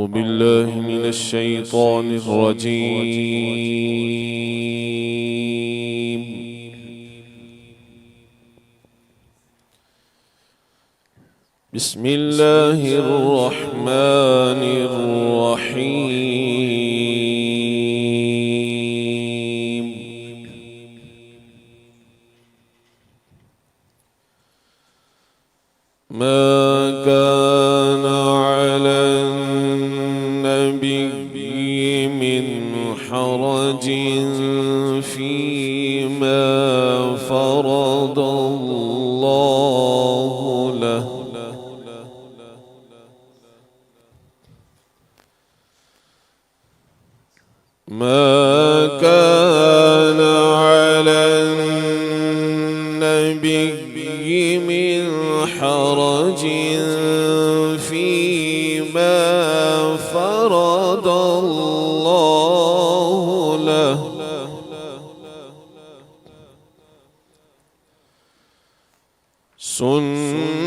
أعوذ بالله من الشيطان الرجيم. بسم الله الرحمن الرحيم. ما كان على النبي من حرج فيما فرض الله له، ما كان على النبي من حرج فيما فرض الله له، سنة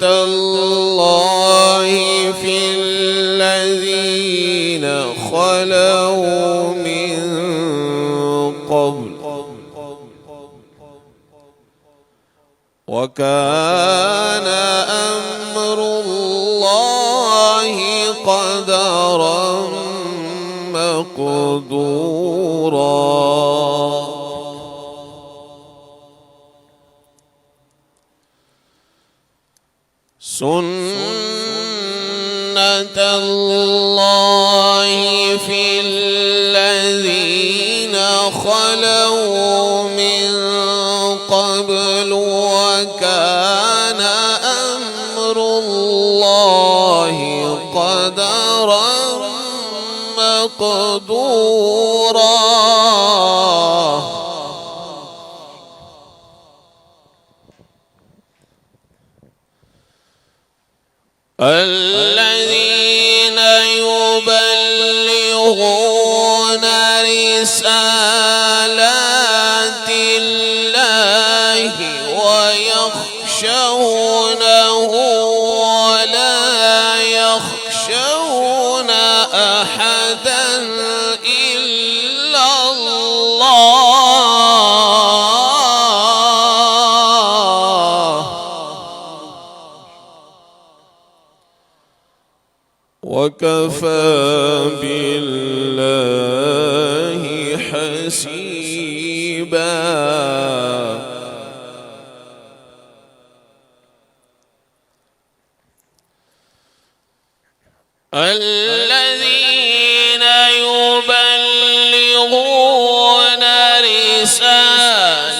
الله في الذين خلوا من قبل، وكان أمر الله قدرا مقدورا. سنة الله في الذين خلوا من قبل، وكان أمر الله قدرا مقدورا. الذين يبلغون رسالات الله ويخشونه ولا يخشون أحدا إلا الله، وكفى بالله حسيبا. الذين يبلغون رسالات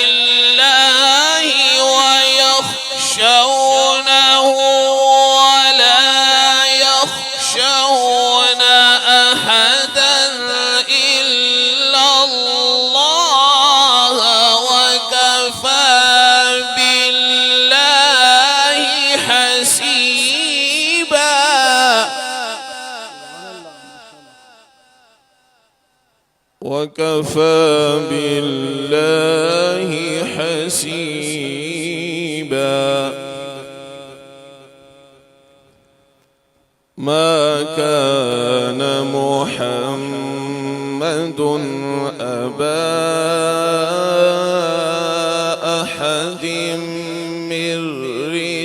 الله ويخشونه ولا يخشون أحدا إلا الله، وكفى بالله حسيبا. وكفى بالله حسيبا. ما كان محمد أبا أحد من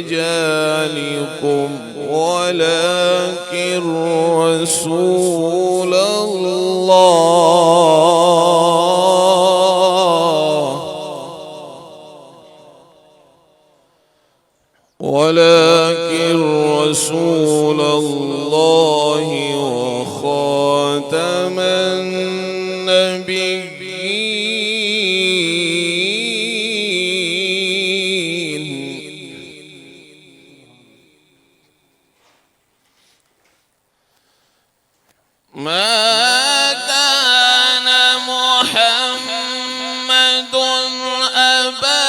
رجالكم ولكن رسول الله، ولكن رسول الله وخاتم النبيين. ما كان محمد أبا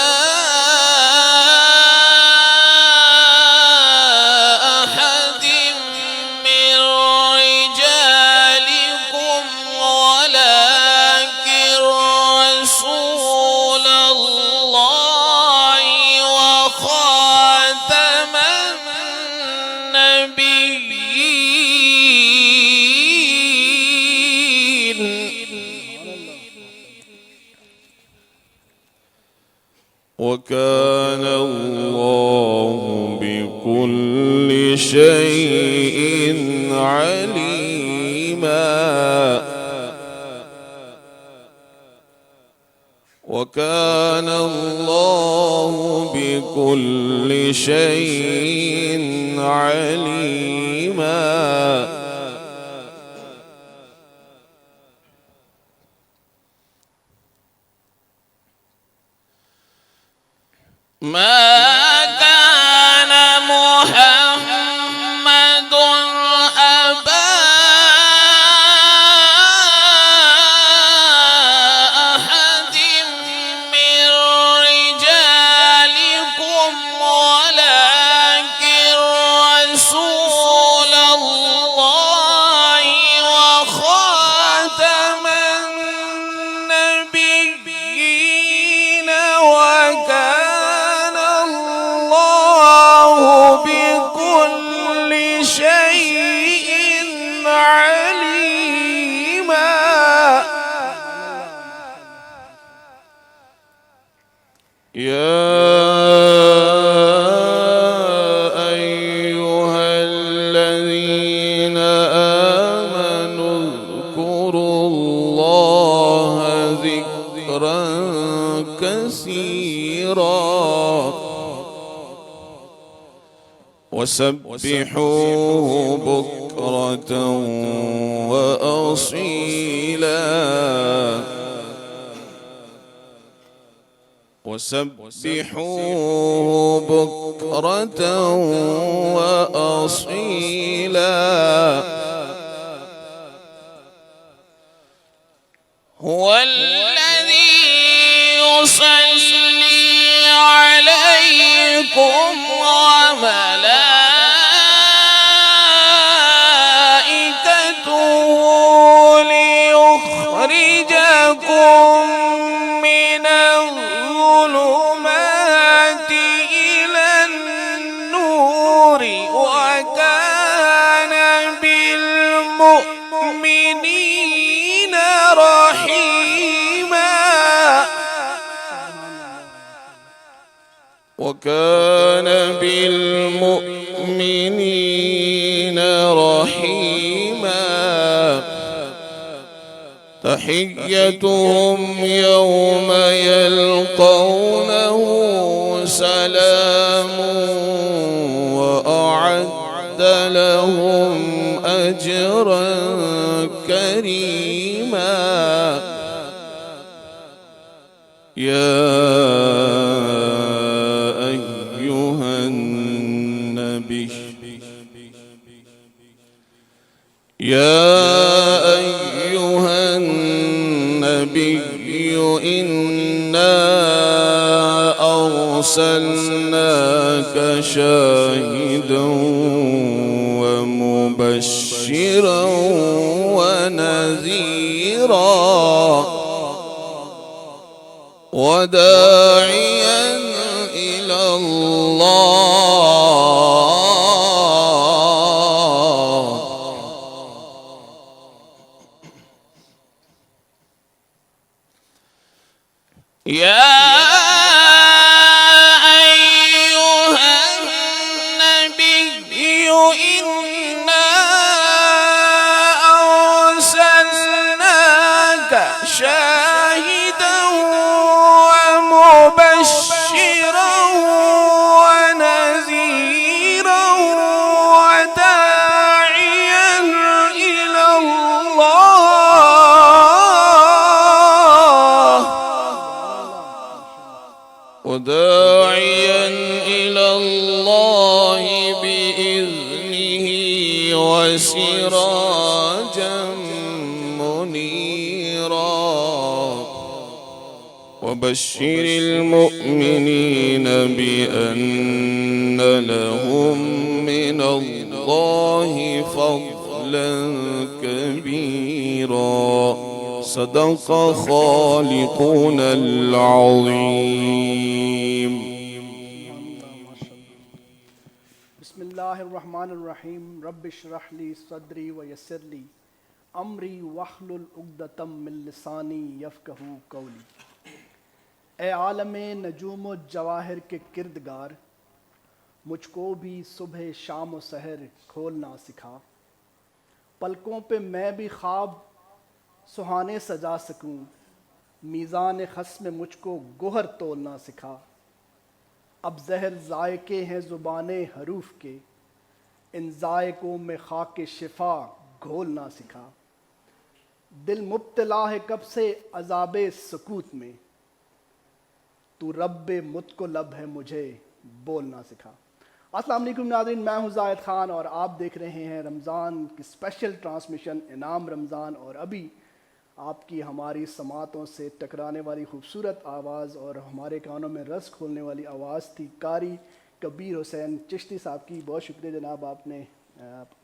أحد من رجالكم ولكن رسول الله وخاتم النبيين. عليما وكان الله بكل شيء عليما ما كان محمد أبا أحد من رجالكم ولكن رسول الله وخاتم النبيين وكان الله بكل شيء عليما يا أيها الذين آمنوا اذكروا الله ذكرا كثيرا وسبحوه بكرة وأصيلا وسبحوه بكرة وأصيلا هو الذي يصلي عليكم وملائكته ليخرجكم من الظلمات إلى النور وكان بالمؤمنين رحيما وكان بالمؤمنين رحيما تحيتهم يوم يلقونه سلام وأعد لهم أجرا كريما يا أيها النبي إنا أرسلناك شاهدا ومبشرا ونذيرا وداعيا إلى الله يا أيها النبي إنا أرسلناك شاهدا ومبشرا ونذيرا وداعيا إلى الله بإذنه وسراجا منيرا وبشر المؤمنين بأن لهم من الله فضلا كبيرا صدق خالقنا العظيم. بسم اللہ الرحمن الرحیم رب اشرح لی صدری ویسر لی امری واحلل عقدۃ من لسانی یفقہوا قولی. اے عالم نجوم و جواہر کے کردگار، مجھ کو بھی صبح شام و سحر کھولنا سکھا. پلکوں پہ میں بھی خواب سہانے سجا سکوں، میزان خصم مجھ کو گوہر تولنا سکھا، اب زہر ذائقے ہیں زبان حروف کے، ان ذائقوں میں خاک شفا گھولنا سکھا، دل مبتلا ہے کب سے عذاب سکوت میں، تو رب متقلب ہے مجھے بولنا سکھا۔ السلام علیکم ناظرین، میں ہوں زاہد خان اور آپ دیکھ رہے ہیں رمضان کی اسپیشل ٹرانسمیشن انعام رمضان، اور ابھی آپ کی ہماری سماعتوں سے ٹکرانے والی خوبصورت آواز اور ہمارے کانوں میں رس کھولنے والی آواز تھی قاری کبیر حسین چشتی صاحب کی۔ بہت شکریہ جناب، آپ نے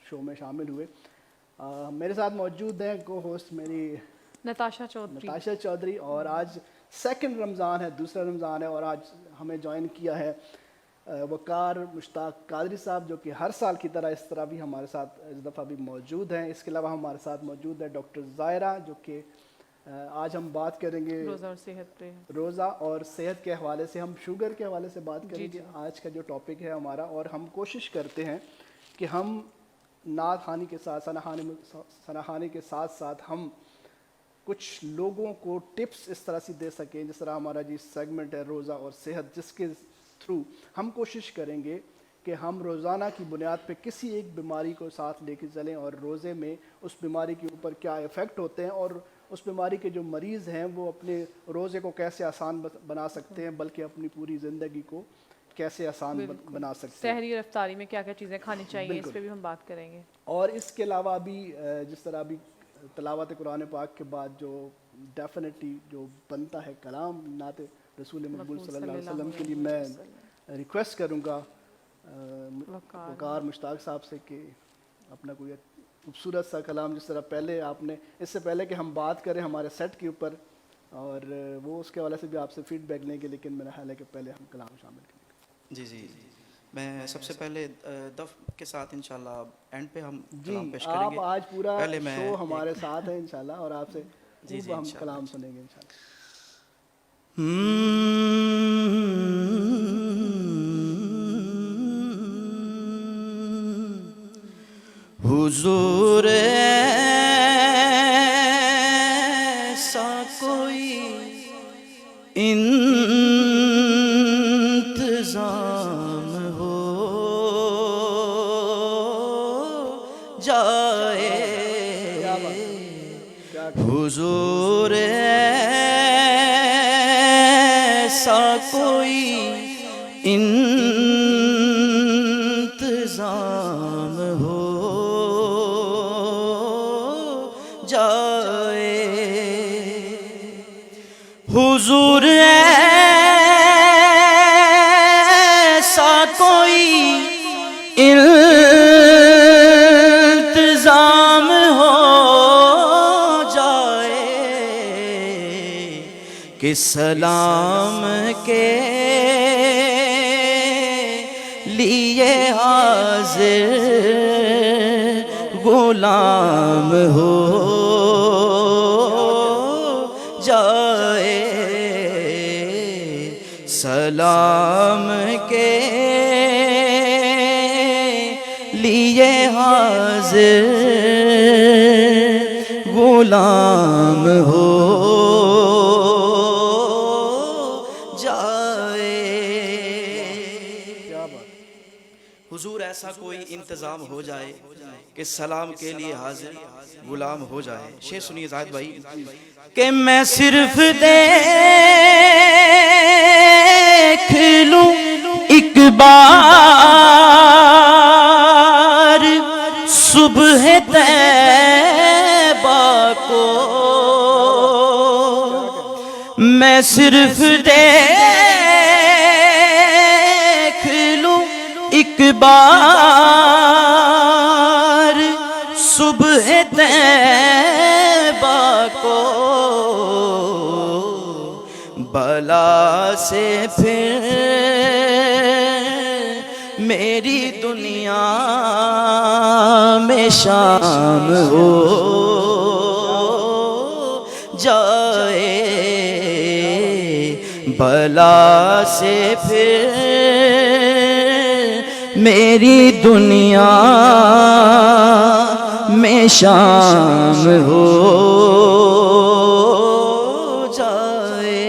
شو میں شامل ہوئے۔ میرے ساتھ موجود ہیں کو ہوسٹ میری نتاشا چودھری، اور آج سیکنڈ رمضان ہے، دوسرا رمضان ہے، اور آج ہمیں جوائن کیا ہے وقار مشتاق قادری صاحب، جو کہ ہر سال کی طرح اس طرح بھی ہمارے ساتھ اس دفعہ بھی موجود ہیں۔ اس کے علاوہ ہمارے ساتھ موجود ہے ڈاکٹر ظاہرہ، جو کہ آج ہم بات کریں گے روزہ اور صحت پہ، روزہ اور صحت کے حوالے سے، ہم شوگر کے حوالے سے بات کریں گے۔ آج کا جو ٹاپک ہے ہمارا، اور ہم کوشش کرتے ہیں کہ ہم نعت خوانی کے ساتھ ثنا خوانی کے ساتھ ساتھ ہم کچھ لوگوں کو ٹپس اس طرح سے دے سکیں، جس طرح ہمارا جی سیگمنٹ ہے روزہ اور صحت، جس کے تھرو ہم کوشش کریں گے کہ ہم روزانہ کی بنیاد پہ کسی ایک بیماری کو ساتھ لے کے چلیں، اور روزے میں اس بیماری کے اوپر کیا ایفیکٹ ہوتے ہیں، اور اس بیماری کے جو مریض ہیں وہ اپنے روزے کو کیسے آسان بنا سکتے ہیں، بلکہ اپنی پوری زندگی کو کیسے آسان بنا سکتے ہیں۔ سحری رفتاری میں کیا کیا چیزیں کھانی چاہیے، اس پہ بھی ہم بات کریں گے۔ اور اس کے علاوہ بھی جس طرح بھی تلاوت قرآن پاک کے بعد جو ڈیفینیٹلی جو بنتا ہے کلام نعت رسول مقبول صلی اللہ علیہ وسلم کے لیے، میں ریکویسٹ کروں گا وقار مشتاق صاحب سے کہ اپنا کوئی خوبصورت سا کلام، جس طرح پہلے آپ نے، اس سے پہلے کہ ہم بات کریں ہمارے سیٹ کے اوپر، اور وہ اس کے حوالے سے بھی آپ سے فیڈ بیک لیں گے، لیکن میرا خیال ہے کہ پہلے ہم کلام شامل کریں گے۔ جی میں سب سے پہلے دف کے ساتھ انشاءاللہ اینڈ پہ ہم کلام پیش کریں گے۔ آپ آج پورا شو ہمارے ساتھ ہیں انشاءاللہ، اور آپ سے خوب ہم کلام سنیں گے انشاءاللہ۔ حضور ایسا کوئی انتظام ہو جائے، حضور ایسا کوئی انتظام ہو جائے، حضور ایسا کوئی انتظام ہو جائے کہ سلام کے لیے حاضر غلام ہو جائے، سلام کے لیے حاضر غلام ہو حضور ایسا کوئی انتظام ہو جائے کہ سلام کے لیے حاضر غلام ہو جائے۔ شعر سنیے زاہد بھائی کہ میں صرف دیکھ لوں ایک بار صبح طیبہ کو، میں صرف دیکھ لوں ایک بار صبح طیبہ کو، بلا سے پھر میری دنیا میں شام ہو جائے، بلا سے پھر میری دنیا میں شام ہو جائے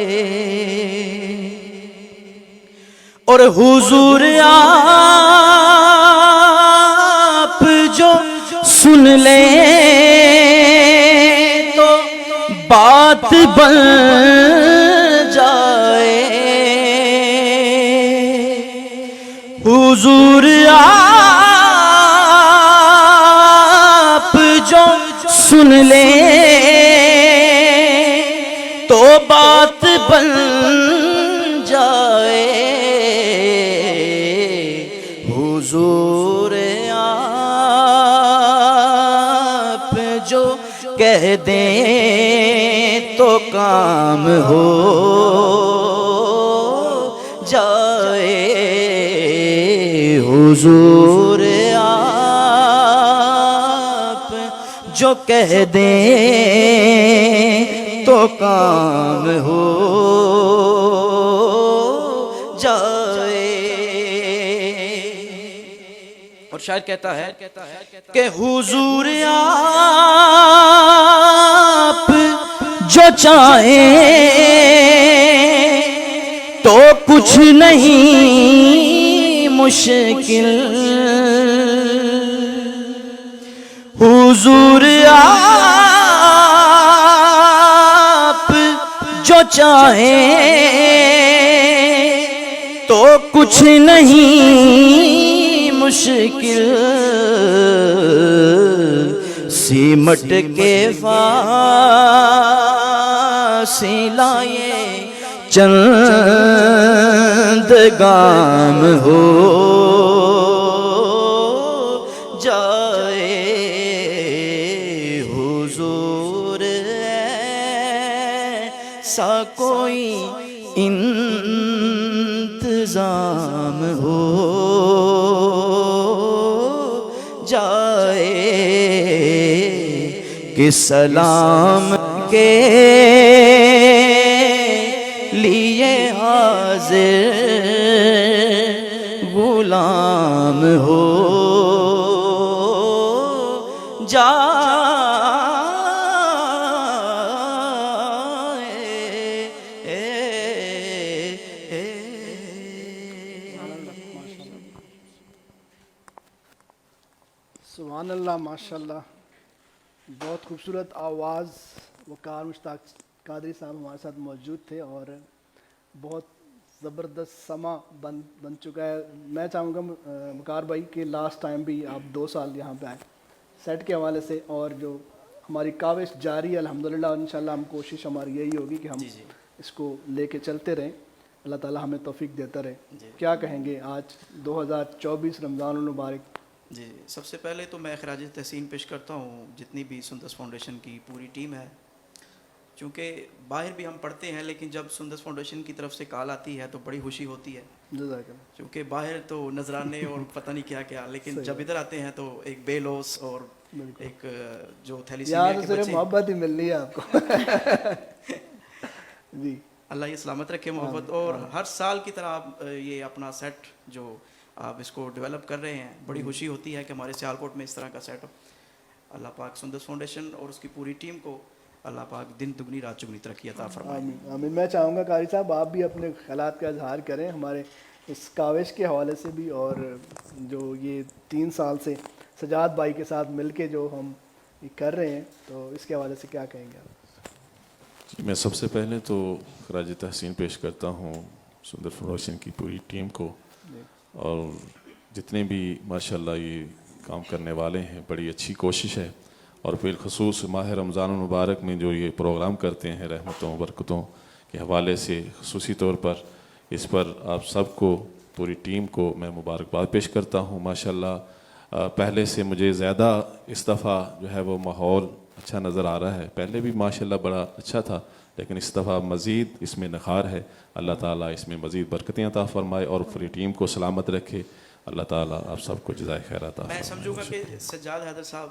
اور حضور آپ جو سن لے تو بات بن جائے حضور آپ جو سن لے تو بات بن جائے حضور آپ جو کہہ دیں تو کام ہو جائے حضور آپ جو کہہ دیں تو کام ہو جائے اور شاعر کہتا ہے کہ حضور آپ جو چاہیں تو کچھ نہیں مشکل حضور آپ جو چاہیں تو کچھ نہیں مشکل سیمٹ کے فاصلے چند گام ہو جائے حضور ایسا کوئی انتظام ہو جائے کہ سلام کے لیے حاضر غلام ہو سبحان اللہ، ماشاء اللہ، بہت خوبصورت آواز. وقار مشتاق قادری صاحب ہمارے ساتھ موجود تھے اور بہت زبردست سما بن چکا ہے. میں چاہوں گا وقار بھائی کہ لاسٹ ٹائم بھی آپ 2 سال یہاں پہ آئے سیٹ کے حوالے سے، اور جو ہماری کاوش جاری ہے الحمدللہ، انشاءاللہ ہم کوشش ہماری یہی ہوگی کہ ہم اس کو لے کے چلتے رہیں. اللہ تعالیٰ ہمیں توفیق دیتا رہے. کیا کہیں گے آج 2024 رمضان المبارک؟ جی، سب سے پہلے تو میں خراج تحسین پیش کرتا ہوں جتنی بھی سندس فاؤنڈیشن کی پوری ٹیم ہے. چونکہ باہر بھی ہم پڑھتے ہیں لیکن جب سندس فاؤنڈیشن کی طرف سے کال آتی ہے تو بڑی خوشی ہوتی ہے. چونکہ باہر تو نذرانے اور پتہ نہیں کیا کیا، لیکن جب ادھر آتے ہیں تو ایک بے لوس اور ایک جو تھیلیسیمیا کے بچے، محبت ہی مل رہی ہے آپ کو. جی، اللہ یہ سلامت رکھے محبت. اور ہر سال کی طرح آپ یہ اپنا سیٹ جو آپ اس کو ڈیولپ کر رہے ہیں، بڑی خوشی ہوتی ہے کہ ہمارے سیالکوٹ میں اس طرح کا سیٹ ہو. اللہ پاک سندس فاؤنڈیشن اور اس کی پوری ٹیم کو اللہ پاک دن دگنی رات چگنی ترقی عطا فرمائے. آمین. میں چاہوں گا قاری صاحب آپ بھی اپنے خیالات کا اظہار کریں ہمارے اس کاوش کے حوالے سے بھی، اور جو یہ 3 سال سے سجاد بھائی کے ساتھ مل کے جو ہم یہ کر رہے ہیں، تو اس کے حوالے سے کیا کہیں گے آپ؟ میں سب سے پہلے تو خراج تحسین پیش کرتا ہوں سندس فاؤنڈیشن کی پوری ٹیم کو، اور جتنے بھی ماشاءاللہ یہ کام کرنے والے ہیں. بڑی اچھی کوشش ہے. اور بالخصوص ماہ رمضان المبارک میں جو یہ پروگرام کرتے ہیں رحمتوں برکتوں کے حوالے سے، خصوصی طور پر اس پر آپ سب کو، پوری ٹیم کو میں مبارکباد پیش کرتا ہوں. ماشاءاللہ پہلے سے مجھے زیادہ اس دفعہ جو ہے وہ ماحول اچھا نظر آ رہا ہے. پہلے بھی ماشاءاللہ بڑا اچھا تھا، لیکن اس دفعہ مزید اس میں نکھار ہے. اللہ تعالیٰ اس میں مزید برکتیں عطا فرمائے اور پوری ٹیم کو سلامت رکھے. اللہ تعالیٰ آپ سب کو جزائے خیر عطا فرمائے. میں سمجھوں گا کہ سجاد حیدر صاحب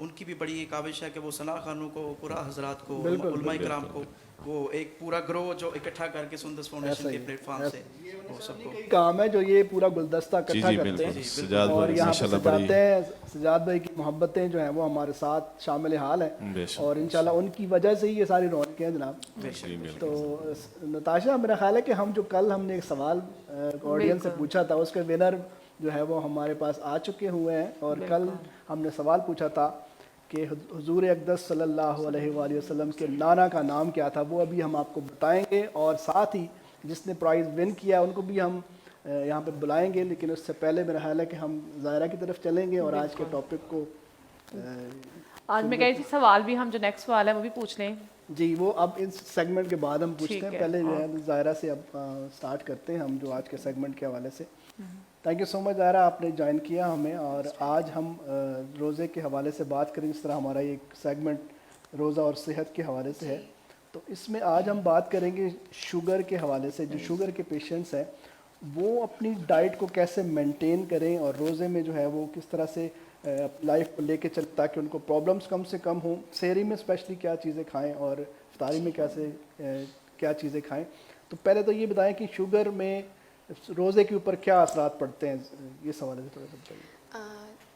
ان کی بھی بڑی کاوش ہے کہ وہ ثنا خانوں کو، قرا حضرات کو، بالکل، علماء کرام کو، وہ ایک پورا گروہ جو اکٹھا کر کے سندس فاؤنڈیشن کے پلیٹ فارم سے وہ سب کو کام ہے جو یہ پورا گلدستہ جی اکٹھا جی کرتے بالکل ہیں سجاد اور بھائی یہاں ماشاء پہ اللہ بڑی سجاتے ہیں. سجاد بھائی کی محبتیں جو ہیں وہ ہمارے ساتھ شامل حال ہیں بے شک اور انشاءاللہ ان کی وجہ سے ہی یہ ساری رونقیں ہیں جناب. جی بالکل تو نتاشا میرا خیال ہے کہ ہم جو کل ہم نے ایک سوال آڈینس سے پوچھا تھا اس کے ونر جو ہے وہ ہمارے پاس آ چکے ہوئے ہیں. اور کل ہم نے سوال پوچھا تھا کہ حضور اقدس صلی اللہ علیہ وآلہ وسلم کے نانا کا نام کیا تھا، وہ ابھی ہم آپ کو بتائیں گے اور ساتھ ہی جس نے پرائز ون کیا ان کو بھی ہم یہاں پہ بلائیں گے. لیکن اس سے پہلے میرا خیال ہے کہ ہم ظاہرہ کی طرف چلیں گے اور آج کے ٹاپک کو آج میں کہہ رہی تھی سوال بھی ہم جو نیکسٹ سوال ہے وہ بھی پوچھ لیں. جی وہ اب اس سیگمنٹ کے بعد ہم پوچھتے ہیں. پہلے جو ہے ظاہرہ سے اب سٹارٹ کرتے ہیں ہم جو آج کے سیگمنٹ کے حوالے سے. تھینک یو سو مچ ظاہرہ آپ نے جوائن کیا ہمیں. اور آج ہم روزے کے حوالے سے بات کریں. اس طرح ہمارا یہ ایک سیگمنٹ روزہ اور صحت کے حوالے سے ہے. تو اس میں آج ہم بات کریں گے شوگر کے حوالے سے. جو شوگر کے پیشنٹس ہیں وہ اپنی ڈائٹ کو کیسے مینٹین کریں اور روزے میں جو ہے وہ کس طرح سے لائف کو لے کے چل تاکہ ان کو پرابلمس کم سے کم ہوں. سحری میں اسپیشلی کیا چیزیں کھائیں اور افطاری میں کیا چیزیں کھائیں. تو پہلے تو یہ بتائیں کہ شوگر میں روزے کے اوپر کیا اثرات پڑتے ہیں، یہ سوال ہے تھوڑا سا بتائیے.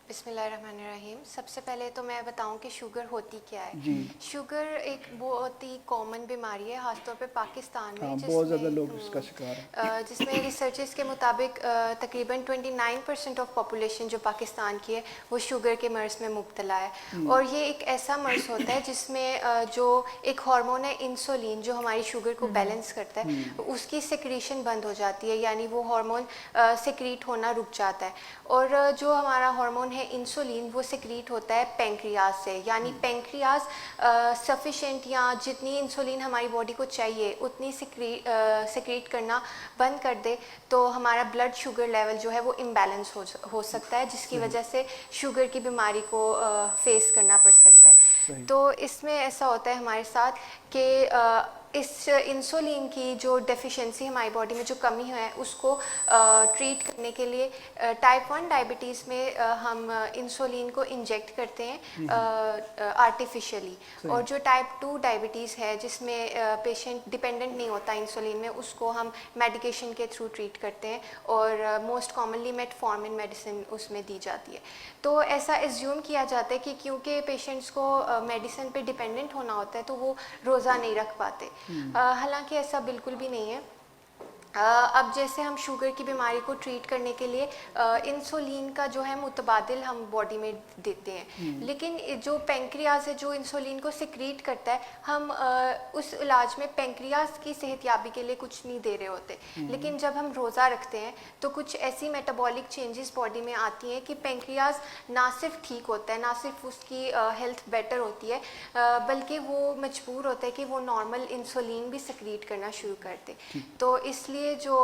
بسم اللہ الرحمن الرحیم. سب سے پہلے تو میں بتاؤں کہ شوگر ہوتی کیا ہے. جی شوگر ایک بہت ہی کامن بیماری ہے خاص طور پہ پاکستان میں بہت زیادہ لوگ اس کا شکار ہیں. جس میں ریسرچز کے مطابق تقریباً 29% آف پاپولیشن جو پاکستان کی ہے وہ شوگر کے مرض میں مبتلا ہے. اور یہ ایک ایسا مرض ہوتا ہے جس میں جو ایک ہارمون ہے انسولین جو ہماری شوگر کو بیلنس کرتا ہے اس کی سیکریشن بند ہو جاتی ہے، یعنی وہ ہارمون سیکریٹ ہونا رک جاتا ہے. اور جو ہمارا ہارمون ہے انسولین وہ سیکریٹ ہوتا ہے پینکریاز سے. یعنی پینکریاز سفیشینٹ یا جتنی انسولین ہماری باڈی کو چاہیے اتنی سیکریٹ کرنا بند کر دے تو ہمارا بلڈ شوگر لیول جو ہے وہ امبیلنس ہو سکتا ہے، جس کی وجہ سے شوگر کی بیماری کو فیس کرنا پڑ سکتا ہے. تو اس میں ایسا ہوتا ہے ہمارے ساتھ کہ اس انسولین کی جو ڈیفیشنسی ہماری باڈی میں جو کمی ہے اس کو ٹریٹ کرنے کے لیے ٹائپ 1 ڈائبٹیز میں ہم انسولین کو انجیکٹ کرتے ہیں آرٹیفیشلی. اور جو ٹائپ 2 ڈائبٹیز ہے جس میں پیشنٹ ڈپینڈنٹ نہیں ہوتا انسولین میں، اس کو ہم میڈیکیشن کے تھرو ٹریٹ کرتے ہیں اور موسٹ کامنلی میٹفارمن میڈیسن اس میں دی جاتی ہے. تو ایسا ایزیوم کیا جاتا ہے کہ کیونکہ پیشنٹس کو میڈیسن پہ ڈپینڈنٹ ہونا ہوتا ہے تو وہ روزہ نہیں رکھ پاتے. حالانکہ ایسا بالکل بھی نہیں ہے. اب جیسے ہم شوگر کی بیماری کو ٹریٹ کرنے کے لیے انسولین کا جو ہے متبادل ہم باڈی میں دیتے ہیں، لیکن جو پینکریاز ہے جو انسولین کو سیکریٹ کرتا ہے ہم اس علاج میں پینکریاز کی صحت یابی کے لیے کچھ نہیں دے رہے ہوتے. لیکن جب ہم روزہ رکھتے ہیں تو کچھ ایسی میٹابولک چینجز باڈی میں آتی ہیں کہ پینکریاز نہ صرف ٹھیک ہوتا ہے، نہ صرف اس کی ہیلتھ بیٹر ہوتی ہے، بلکہ وہ مجبور ہوتا ہے کہ وہ نارمل انسولین بھی سیکریٹ کرنا شروع کر دے. تو اس لیے جو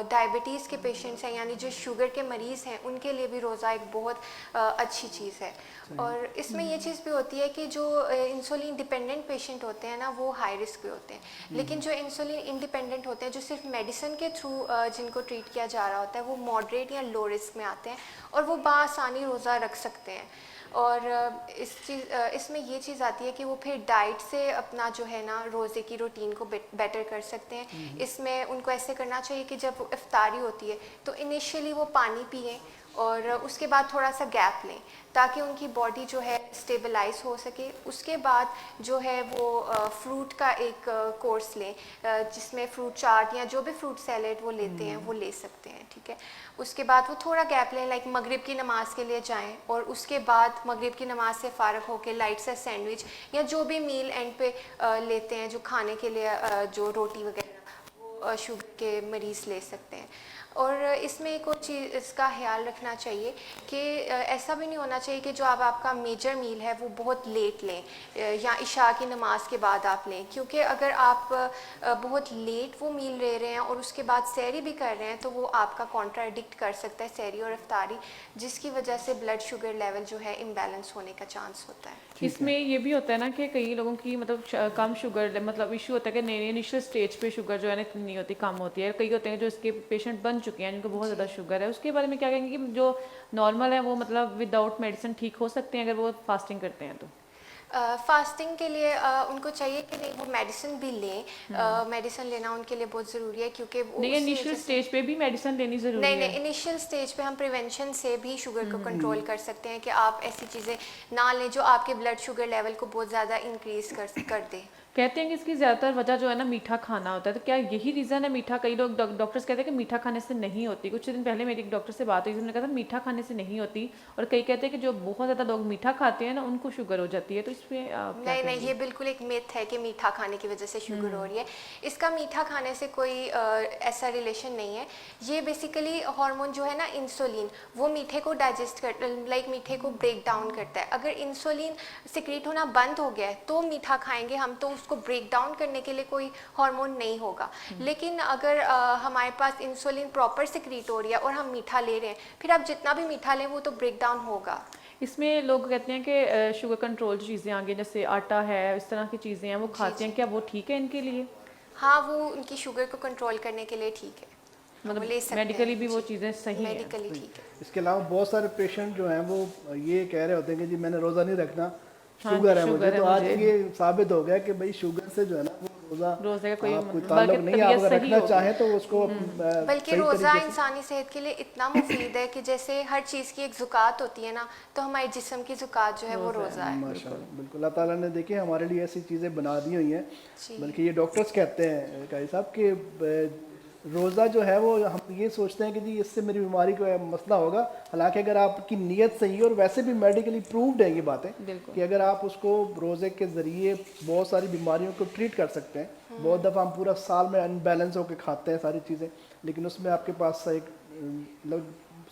ڈائبٹیز کے پیشنٹس ہیں یعنی جو شوگر کے مریض ہیں ان کے لیے بھی روزہ ایک بہت اچھی چیز ہے. اور اس میں یہ چیز بھی ہوتی ہے کہ جو انسولین ڈپینڈنٹ پیشنٹ ہوتے ہیں نا وہ ہائی رسک پہ ہوتے ہیں، لیکن جو انسولین انڈیپینڈنٹ ہوتے ہیں جو صرف میڈیسن کے تھرو جن کو ٹریٹ کیا جا رہا ہوتا ہے وہ ماڈریٹ یا لو رسک میں آتے ہیں اور وہ بآسانی روزہ رکھ سکتے ہیں. اور اس میں یہ چیز آتی ہے کہ وہ پھر ڈائٹ سے اپنا جو ہے نا روزے کی روٹین کو بیٹر کر سکتے ہیں. اس میں ان کو ایسے کرنا چاہیے کہ جب افطاری ہوتی ہے تو انیشیلی وہ پانی پئیں اور اس کے بعد تھوڑا سا گیپ لیں تاکہ ان کی باڈی جو ہے اسٹیبلائز ہو سکے. اس کے بعد جو ہے وہ فروٹ کا ایک کورس لیں جس میں فروٹ چاٹ یا جو بھی فروٹ سیلیڈ وہ لیتے ہیں وہ لے سکتے ہیں. ٹھیک ہے. اس کے بعد وہ تھوڑا گیپ لیں، لائک مغرب کی نماز کے لیے جائیں اور اس کے بعد مغرب کی نماز سے فارغ ہو کے لائٹ سا سینڈوچ یا جو بھی میل اینڈ پہ لیتے ہیں جو کھانے کے لیے جو روٹی وغیرہ وہ شوگر کے مریض لے سکتے ہیں. اور اس میں ایک اور چیز اس کا خیال رکھنا چاہیے کہ ایسا بھی نہیں ہونا چاہیے کہ جو آپ کا میجر میل ہے وہ بہت لیٹ لیں یا عشاء کی نماز کے بعد آپ لیں، کیونکہ اگر آپ بہت لیٹ وہ میل لے رہے ہیں اور اس کے بعد سحری بھی کر رہے ہیں تو وہ آپ کا کانٹراڈکٹ کر سکتا ہے سحری اور افطاری، جس کی وجہ سے بلڈ شوگر لیول جو ہے امبیلنس ہونے کا چانس ہوتا ہے. اس میں یہ بھی ہوتا ہے نا کہ کئی لوگوں کی مطلب کم شوگر مطلب ایشو ہوتا ہے کہ نئی انیشل اسٹیج پہ شوگر جو ہے نا نہیں ہوتی, کم ہوتی ہے. کئی ہوتے ہیں جو اس کے پیشنٹ بن چکے ہیں جن کو بہت زیادہ شوگر ہے, اس کے بارے میں کیا کہیں گے کہ جو نارمل ہے وہ مطلب ود آؤٹ میڈیسن ٹھیک ہو سکتے ہیں اگر وہ فاسٹنگ کرتے ہیں تو؟ فاسٹنگ کے لیے ان کو چاہیے کہ نہیں وہ میڈیسن بھی لیں, میڈیسن لینا ان کے لیے بہت ضروری ہے کیونکہ وہ نہیں, انیشیل سٹیج پہ بھی میڈیسن لینی ضروری ہے. نہیں, انیشیل سٹیج پہ ہم پریونشن سے بھی شوگر کو کنٹرول کر سکتے ہیں کہ آپ ایسی چیزیں نہ لیں جو آپ کے بلڈ شوگر لیول کو بہت زیادہ انکریز کر دے. کہتے ہیں کہ اس کی زیادہ تر وجہ جو ہے نا میٹھا کھانا ہوتا ہے, تو کیا یہی ریزن ہے میٹھا؟ کئی لوگ ڈاکٹرز کہتے ہیں کہ میٹھا کھانے سے نہیں ہوتی. کچھ دن پہلے میری ایک ڈاکٹر سے بات ہوئی, انہوں نے کہا تھا میٹھا کھانے سے نہیں ہوتی, اور کئی کہتے ہیں کہ جو بہت زیادہ لوگ میٹھا کھاتے ہیں نا ان کو شوگر ہو جاتی ہے. تو اس پہ نہیں, یہ بالکل ایک میتھ ہے کہ میٹھا کھانے کی وجہ سے شوگر ہو رہی ہے. اس کا میٹھا کھانے سے کوئی ایسا ریلیشن نہیں ہے. یہ بیسیکلی ہارمون جو ہے نا انسولین, وہ میٹھے کو ڈائجسٹ میٹھے کو بریک ڈاؤن کرتا ہے. اگر انسولین سیکریٹ ہونا بند ہو گیا ہے تو میٹھا کھائیں گے ہم, تو اس کو بریک ڈاؤن کرنے کے لیے کوئی ہارمون نہیں ہوگا. لیکن اگر ہمارے پاس انسولین پراپر سیکریٹ ہو رہی ہے اور ہم میٹھا لے رہے ہیں, پھر آپ جتنا بھی میٹھا لیں وہ تو بریک ڈاؤن ہوگا. اس میں لوگ کہتے ہیں کہ شوگر کنٹرول چیزیں آگے جیسے آٹا ہے, اس طرح کی چیزیں ہیں وہ کھاتے ہیں, کیا وہ ٹھیک ہے ان کے لیے؟ ہاں, وہ ان کی شوگر کو کنٹرول کرنے کے لیے ٹھیک ہے, مطلب میڈیکلی بھی وہ چیزیں صحیح ہیں. میڈیکلی ٹھیک ہے. اس کے علاوہ بہت سارے پیشنٹ جو ہیں وہ یہ کہہ رہے ہوتے ہیں کہ جی میں نے روزہ نہیں رکھنا, شوگر ہے مجھے. تو آج یہ ثابت ہو گیا کہ بھائی شوگر سے جو ہے نا وہ روزے کا کوئی تعلق نہیں ہے. آپ اگر رکھنا چاہیں تو اس کو بلکہ روزہ انسانی صحت کے لیے اتنا مفید ہے کہ جیسے ہر چیز کی ایک زکوٰۃ ہوتی ہے نا, تو ہمارے جسم کی زکوٰۃ جو ہے وہ روزہ ہے. ماشاءاللہ, بالکل اللہ تعالیٰ نے دیکھیں ہمارے لیے ایسی چیزیں بنا دی ہوئی ہیں. بلکہ یہ ڈاکٹرز کہتے ہیں قاری صاحب کہ روزہ جو ہے وہ ہم یہ سوچتے ہیں کہ جی اس سے میری بیماری کا مسئلہ ہوگا, حالانکہ اگر آپ کی نیت صحیح ہے, اور ویسے بھی میڈیکلی پرووڈ ہیں یہ باتیں کہ اگر آپ اس کو روزے کے ذریعے بہت ساری بیماریوں کو ٹریٹ کر سکتے ہیں. بہت دفعہ ہم پورا سال میں ان بیلنس ہو کے کھاتے ہیں ساری چیزیں, لیکن اس میں آپ کے پاس ایک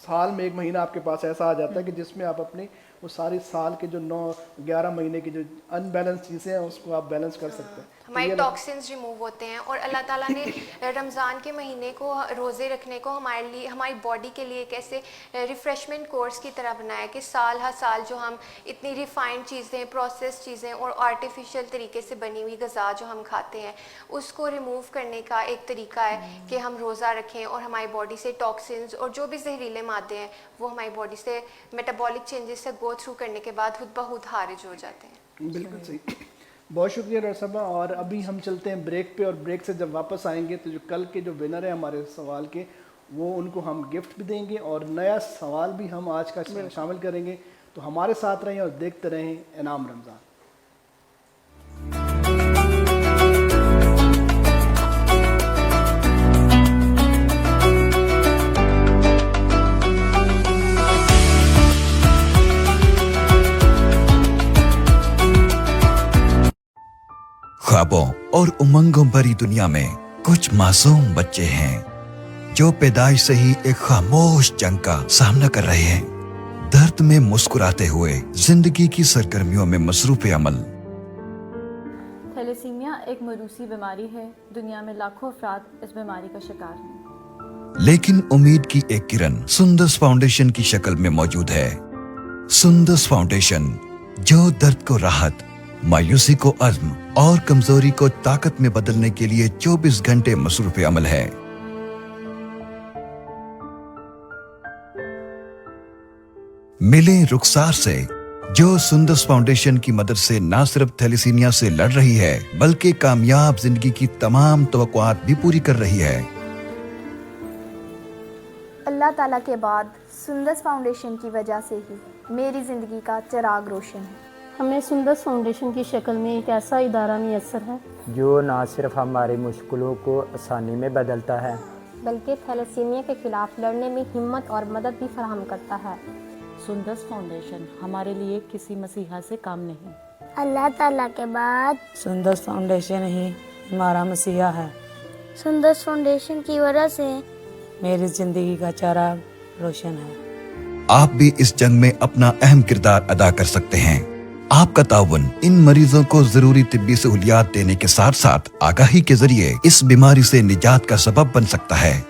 سال میں 1 مہینہ آپ کے پاس ایسا آ جاتا ہے کہ جس میں آپ اپنی وہ ساری سال کے جو 9-11 مہینے کی جو ان بیلنس چیزیں ہیں اس کو آپ بیلنس کر سکتے ہیں. ہمارے ٹاکسنز ریموو ہوتے ہیں. اور اللہ تعالیٰ نے رمضان کے مہینے کو, روزے رکھنے کو ہمارے لیے, ہماری باڈی کے لیے ایک ایسے ریفریشمنٹ کورس کی طرح بنایا کہ سال ہر سال جو ہم اتنی ریفائنڈ چیزیں, پروسیس چیزیں اور آرٹیفیشیل طریقے سے بنی ہوئی غذا جو ہم کھاتے ہیں, اس کو ریموو کرنے کا ایک طریقہ ہے کہ ہم روزہ رکھیں اور ہماری باڈی سے ٹاکسنز اور جو بھی زہریلے مادے ہیں وہ ہماری باڈی سے میٹابولک چینجز سے گو تھرو کرنے کے بعد خود بخود خارج ہو جاتے ہیں. بالکل صحیح. بہت شکریہ ڈاکٹر صاحبہ. اور ابھی ہم چلتے ہیں بریک پہ, اور بریک سے جب واپس آئیں گے تو جو کل کے جو ونر ہیں ہمارے سوال کے, وہ ان کو ہم گفٹ بھی دیں گے, اور نیا سوال بھی ہم آج کا شامل کریں گے. تو ہمارے ساتھ رہیں اور دیکھتے رہیں انعام رمضان. خوابوں اور امنگوں بھری دنیا میں کچھ معصوم بچے ہیں جو پیدائش سے ہی ایک خاموش جنگ کا سامنا کر رہے ہیں, درد میں مسکراتے ہوئے زندگی کی سرگرمیوں میں مصروف عمل. تھیلیسیمیا ایک موروثی بیماری ہے. دنیا میں لاکھوں افراد اس بیماری کا شکار ہیں. لیکن امید کی ایک کرن سندس فاؤنڈیشن کی شکل میں موجود ہے. سندس فاؤنڈیشن جو درد کو راحت, مایوسی کو عزم اور کمزوری کو طاقت میں بدلنے کے لیے 24 گھنٹے مصروف عمل ہے. ملیں رخسار سے جو سندس فاؤنڈیشن کی مدد سے نہ صرف تھیلیسیمیا سے لڑ رہی ہے بلکہ کامیاب زندگی کی تمام توقعات بھی پوری کر رہی ہے. اللہ تعالیٰ کے بعد سندس فاؤنڈیشن کی وجہ سے ہی میری زندگی کا چراغ روشن ہے. ہمیں سندس فاؤنڈیشن کی شکل میں ایک ایسا ادارہ میسر ہے جو نہ صرف ہماری مشکلوں کو آسانی میں بدلتا ہے بلکہ تھیلیسیمیا کے خلاف لڑنے میں ہمت اور مدد بھی فراہم کرتا ہے. سندس فاؤنڈیشن ہمارے لیے کسی مسیحا سے کم نہیں. اللہ تعالیٰ کے بعد سندس فاؤنڈیشن ہی ہمارا مسیحا ہے. سندس فاؤنڈیشن کی وجہ سے میری زندگی کا چراغ روشن ہے. آپ بھی اس جنگ میں اپنا اہم کردار ادا کر سکتے ہیں. آپ کا تعاون ان مریضوں کو ضروری طبی سہولیات دینے کے ساتھ ساتھ آگاہی کے ذریعے اس بیماری سے نجات کا سبب بن سکتا ہے.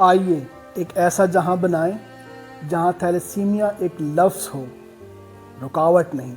آئیے ایک ایسا جہاں بنائیں جہاں تھیلیسیمیا ایک لفظ ہو, رکاوٹ نہیں.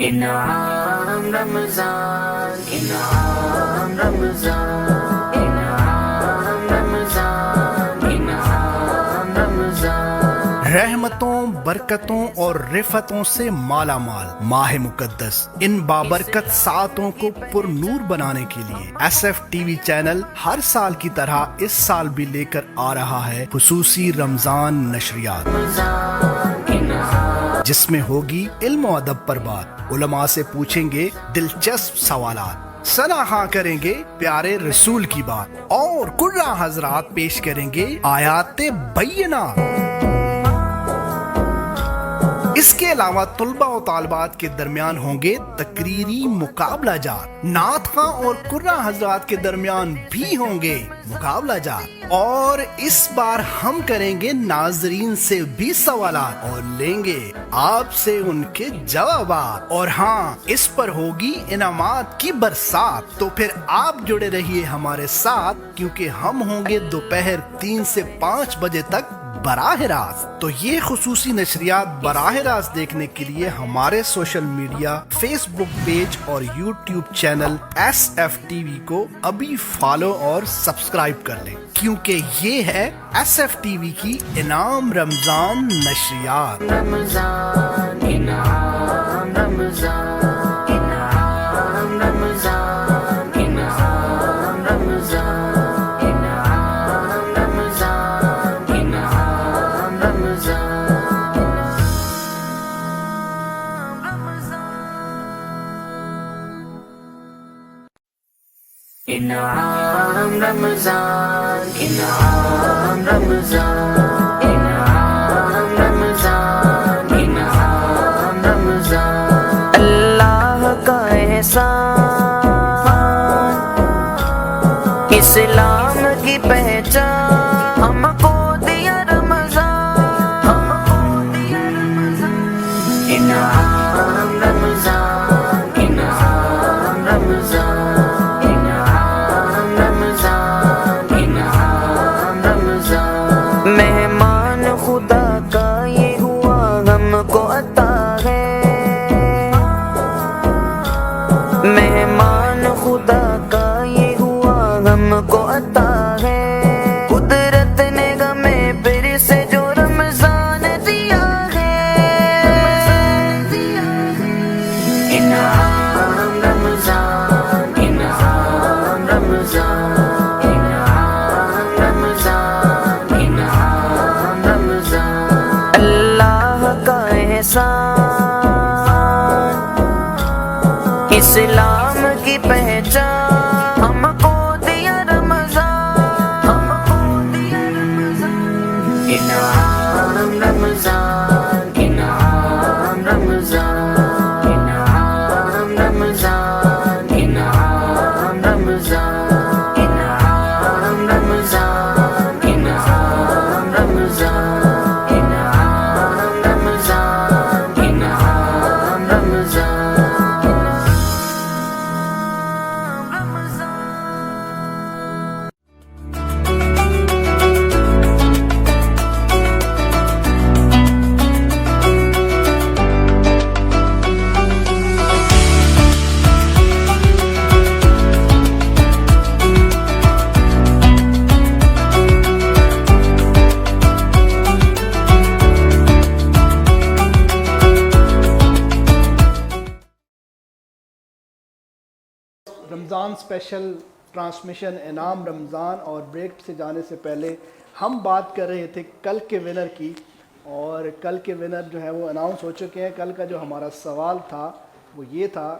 انعام رمضان انعام رمضان انعام رمضان انعام رمضان، رحمتوں، برکتوں اور رفتوں سے مالا مال ماہ مقدس ان بابرکت ساعتوں کو پر نور بنانے کے لیے S F T V channel ہر سال کی طرح اس سال بھی لے کر آ رہا ہے خصوصی رمضان نشریات، جس میں ہوگی علم و ادب پر بات، علماء سے پوچھیں گے دلچسپ سوالات، ثنا خواں کریں گے پیارے رسول کی بات، اور قرآن حضرات پیش کریں گے آیات بینات۔ اس کے علاوہ طلباء و طالبات کے درمیان ہوں گے تقریری مقابلہ جات، نعت خواں اور قرآن حضرات کے درمیان بھی ہوں گے مقابلہ جات، اور اس بار ہم کریں گے ناظرین سے بھی سوالات اور لیں گے آپ سے ان کے جوابات، اور ہاں اس پر ہوگی انعامات کی برسات۔ تو پھر آپ جڑے رہیے ہمارے ساتھ، کیونکہ ہم ہوں گے دوپہر 3 سے 5 بجے تک براہ راست۔ تو یہ خصوصی نشریات براہ راست دیکھنے کے لیے ہمارے social media, facebook page اور YouTube channel S F T V کو ابھی فالو اور سبسکرائب کر لیں، کیونکہ یہ ہے ایس ایف ٹی وی کی انعام رمضان نشریات۔ رمضان انعام رمضان انعام رمضان انعام رمضان انعام رمضان انعام رمضان انعام رمضان انعام رمضان انعام رمضان انعام رمضان، اللہ کا احسان اسلام کی پہچان ہم کو دیا رمضان، انعام رمضان انعام رمضان مہمان خدا کا یہ ہوا ہم کو عطا ہے، مہمان خدا کا یہ ہوا ہم کو عطا ہے، قدرت نے ہمیں پھر سے جو رمضان دیا ہے، انعام رمضان انعام رمضان انعام رمضان انعام رمضان، اللہ کا احسان اسلام کی پہچان ہم کو دیا رمضان، انعام رمضان انعام رمضان انعام رمضان انعام رمضان انعام رمضان انعام رمضان انعام رمضان انعام رمضان۔ رمضان اسپیشل ٹرانسمیشن انعام رمضان اور بریک سے جانے سے پہلے ہم بات کر رہے تھے کل کے ونر کی، اور کل کے ونر جو ہے وہ اناؤنس ہو چکے ہیں۔ کل کا جو ہمارا سوال تھا وہ یہ تھا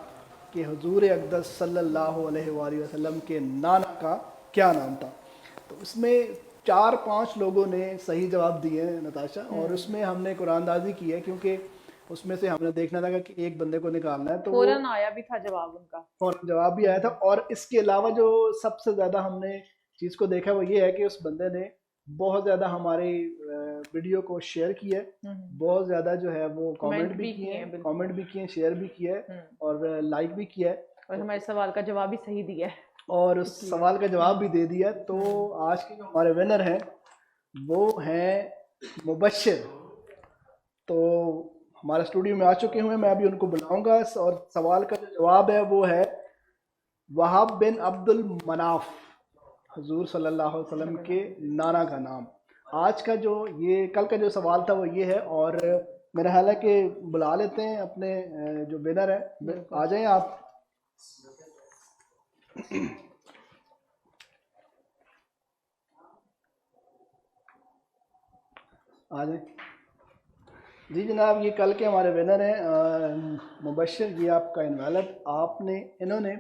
کہ حضور اقدس صلی اللہ علیہ وآلہ وسلم کے نانا کا کیا نام تھا، تو اس میں 4-5 لوگوں نے صحیح جواب دیے ہیں نتاشا، اور اس میں ہم نے قرآن اندازی کی ہے، کیونکہ اس میں سے ہم نے دیکھنا تھا کہ ایک بندے کو نکالنا ہے، تو فوراً آیا بھی تھا جواب ان کا، فوراً جواب بھی آیا تھا۔ اور اس کے علاوہ جو سب سے زیادہ ہم نے چیز کو دیکھا وہ یہ ہے کہ اس بندے نے بہت زیادہ ہماری ویڈیو کو شیئر کیا ہے، بہت زیادہ جو ہے وہ کامنٹ بھی کیے ہیں، کامنٹ بھی کیے ہیں، شیئر بھی کیا ہے اور لائک بھی کیا ہے، اور ہمارے سوال کا جواب بھی صحیح دیا ہے اور اس سوال کا جواب بھی دے دیا۔ تو آج کے جو ہمارے ونر ہیں وہ ہیں مبشر۔ تو ہمارے اسٹوڈیو میں آ چکے ہوئے ہیں, میں ابھی ان کو بلاؤں گا, اور سوال کا جو جواب ہے وہ ہے وہاب بن عبد المناف, حضور صلی اللہ علیہ وسلم کے نانا کا نام. آج کا جو یہ کل کا جو سوال تھا وہ یہ ہے, اور میرا خیال ہے کہ بلا لیتے ہیں اپنے جو ونر ہیں, آ جائیں آپ. آ جائیں جی جناب. یہ کل کے ہمارے ونر ہیں مبشر, یہ آپ کا انویلپ انہوں نے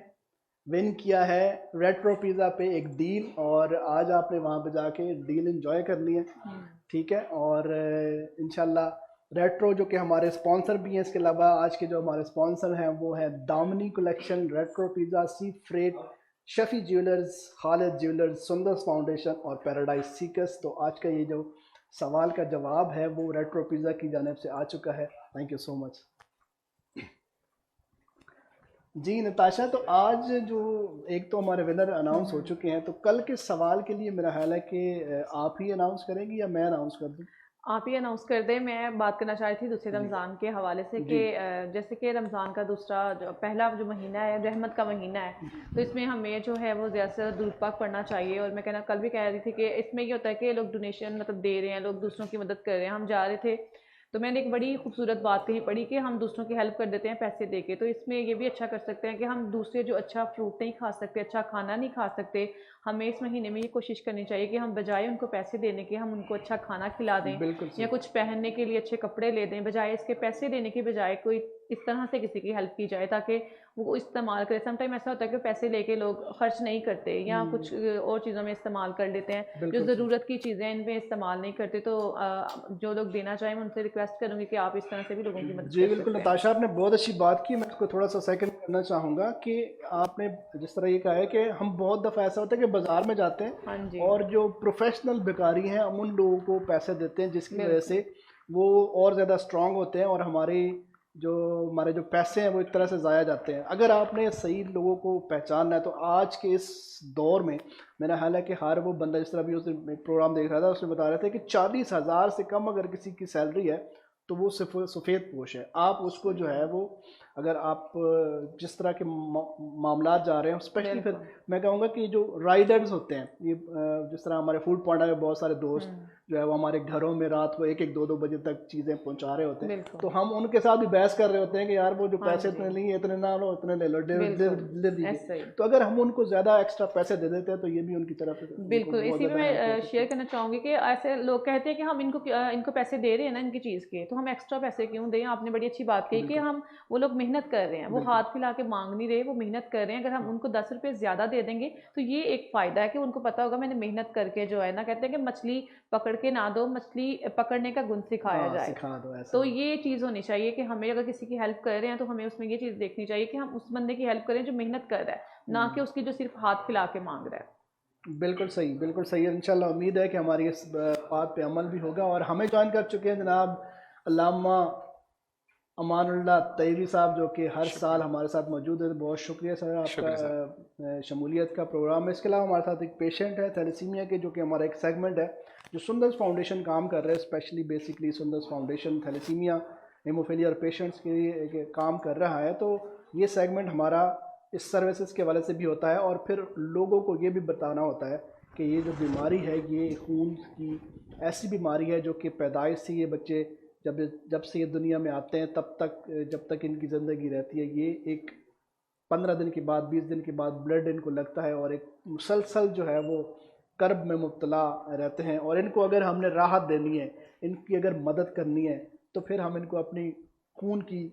ون کیا ہے ریٹرو پیزا پہ ایک ڈیل, اور آج آپ نے وہاں پہ جا کے ڈیل انجوائے کرنی ہے, ٹھیک ہے. اور انشاءاللہ ریٹرو جو کہ ہمارے اسپانسر بھی ہیں, اس کے علاوہ آج کے جو ہمارے اسپانسر ہیں وہ ہیں دامنی کلیکشن, ریٹرو پیزا, سی فریٹ, شفی جیولرز, خالد جیولرز, سندرس فاؤنڈیشن اور پیراڈائز سیکرز. تو آج کا یہ جو سوال کا جواب ہے وہ ریٹرو پیزا کی جانب سے آ چکا ہے. تھینک یو سو مچ. جی نتاشا, تو آج جو ایک تو ہمارے ونر اناؤنس ہو چکے ہیں, تو کل کے سوال کے لیے میرا خیال ہے کہ آپ ہی اناؤنس کریں گی یا میں اناؤنس کر دوں؟ آپ ہی اناؤنس کر دیں. میں بات کرنا چاہ رہی تھی دوسرے رمضان کے حوالے سے کہ جیسے کہ رمضان کا پہلا جو مہینہ ہے رحمت کا مہینہ ہے, تو اس میں ہمیں جو ہے وہ زیادہ سے زیادہ درود پاک پڑھنا چاہیے. اور میں کل بھی کہہ رہی تھی کہ اس میں یہ ہوتا ہے کہ لوگ ڈونیشن مطلب دے رہے ہیں, لوگ دوسروں کی مدد کر رہے ہیں. ہم جا رہے تھے تو میں نے ایک بڑی خوبصورت بات کہی پڑھی کہ ہم دوسروں کی ہیلپ کر دیتے ہیں پیسے دے کے. تو اس میں یہ بھی اچھا کر سکتے ہیں کہ ہم دوسرے جو اچھا فروٹ نہیں کھا سکتے, اچھا کھانا نہیں کھا سکتے, ہمیں اس مہینے میں یہ کوشش کرنی چاہیے کہ ہم بجائے ان کو پیسے دینے کے ہم ان کو اچھا کھانا کھلا دیں, یا کچھ پہننے کے لیے اچھے کپڑے لے دیں, بجائے اس کے پیسے دینے کے بجائے کوئی اس طرح سے کسی کی ہیلپ کی جائے تاکہ وہ استعمال کرے. سم ٹائم ایسا ہوتا ہے کہ پیسے لے کے لوگ خرچ نہیں کرتے یا کچھ اور چیزوں میں استعمال کر لیتے ہیں, جو ضرورت کی چیزیں ان میں استعمال نہیں کرتے. تو جو لوگ دینا چاہیں میں ان سے ریکویسٹ کروں گی کہ آپ اس طرح سے بھی لوگوں کی مدد. جی بالکل نتاشا, آپ نے بہت اچھی بات کی. میں اس کو تھوڑا سا سیکنڈ کرنا چاہوں گا کہ آپ نے جس طرح یہ کہا ہے کہ ہم بہت دفعہ ایسا ہوتا ہے کہ بازار میں جاتے ہیں اور جو پروفیشنل بیکاری ہیں ہم ان لوگوں کو پیسے دیتے ہیں, جس کی وجہ سے وہ اور زیادہ اسٹرانگ ہوتے ہیں اور ہمارے جو پیسے ہیں وہ ایک طرح سے ضائع جاتے ہیں. اگر آپ نے صحیح لوگوں کو پہچاننا ہے تو آج کے اس دور میں میرا خیال ہے کہ ہر وہ بندہ, جس طرح بھی اس ایک پروگرام دیکھ رہا تھا اس میں بتا رہے تھے کہ 40,000 سے کم اگر کسی کی سیلری ہے تو وہ سفید پوش ہے. آپ اس کو جو ہے وہ اگر آپ جس طرح کے معاملات جا رہے ہیں, اسپیشلی پھر میں کہوں گا کہ جو رائڈرز ہوتے ہیں, یہ جس طرح ہمارے فوڈ پوائنٹ ہے بہت سارے دوست جو ہے وہ ہمارے گھروں میں رات کو 1-2 بجے تک چیزیں پہنچا رہے ہوتے ہیں, تو ہم ان کے ساتھ بھی بحث کر رہے ہوتے ہیں کہ یار وہ جو پیسے اتنے نہیں, اتنے نہ لو, اتنے لے لو, دے دیجیے. تو اگر ہم ان کو زیادہ ایکسٹرا پیسے دے دیتے ہیں تو یہ بھی ان کی طرف. بالکل, اسی میں میں شیئر کرنا چاہوں گی کہ ایسے لوگ کہتے ہیں کہ ہم ان کو پیسے دے رہے ہیں نا ان کی چیز کے, تو ہم ایکسٹرا پیسے کیوں دیں. آپ نے بڑی اچھی بات کہی کہ وہ لوگ محنت کر رہے ہیں, وہ ہاتھ پھیلا کے مانگ نہیں رہے, وہ محنت کر رہے ہیں. اگر ہم ان کو 10 روپے زیادہ دے دیں گے تو یہ ایک فائدہ ہے کہ ان کو پتا ہوگا میں نے محنت کر کے جو ہے نا, کہتے ہیں کہ مچھلی پکڑ کے نہ دو, مچھلی پکڑنے کا گن سکھایا جائے. تو یہ چیز ہونی چاہیے کہ ہمیں اگر کسی کی ہیلپ کر رہے ہیں تو ہمیں اس میں یہ چیز دیکھنی چاہیے کہ ہم اس بندے کی ہیلپ کریں جو محنت کر رہا ہے, نہ کہ اس کی جو صرف ہاتھ پھیلا کے مانگ رہا ہے. بالکل صحیح, بالکل صحیح. انشاءاللہ امید ہے کہ ہماری اس بات پہ عمل بھی ہوگا. اور ہمیں جوائن کر چکے ہیں جناب علامہ امان اللہ طیبی صاحب, جو کہ ہر سال ہمارے ساتھ موجود ہے. بہت شکریہ سر آپ کا شمولیت کا پروگرام میں. اس کے علاوہ ہمارے ساتھ ایک پیشنٹ ہے تھیلیسیمیا کے, جو کہ ہمارا ایک سیگمنٹ ہے جو سندرس فاؤنڈیشن کام کر رہے ہیں, specially basically Sundus foundation thalassemia haemophilia اور پیشنٹس کے لیے کام کر رہا ہے. تو یہ سیگمنٹ ہمارا اس سروسز کے حوالے سے بھی ہوتا ہے, اور پھر لوگوں کو یہ بھی بتانا ہوتا ہے کہ یہ جو بیماری ہے یہ خون کی ایسی بیماری ہے جو کہ پیدائش سے یہ بچے جب سے یہ دنیا میں آتے ہیں تب تک جب تک ان کی زندگی رہتی ہے, یہ ایک 15 دن کے بعد 20 دن کے بعد بلڈ ان کو لگتا ہے اور ایک مسلسل جو ہے وہ کرب میں مبتلا رہتے ہیں. اور ان کو اگر ہم نے راحت دینی ہے, ان کی اگر مدد کرنی ہے, تو پھر ہم ان کو اپنی خون کی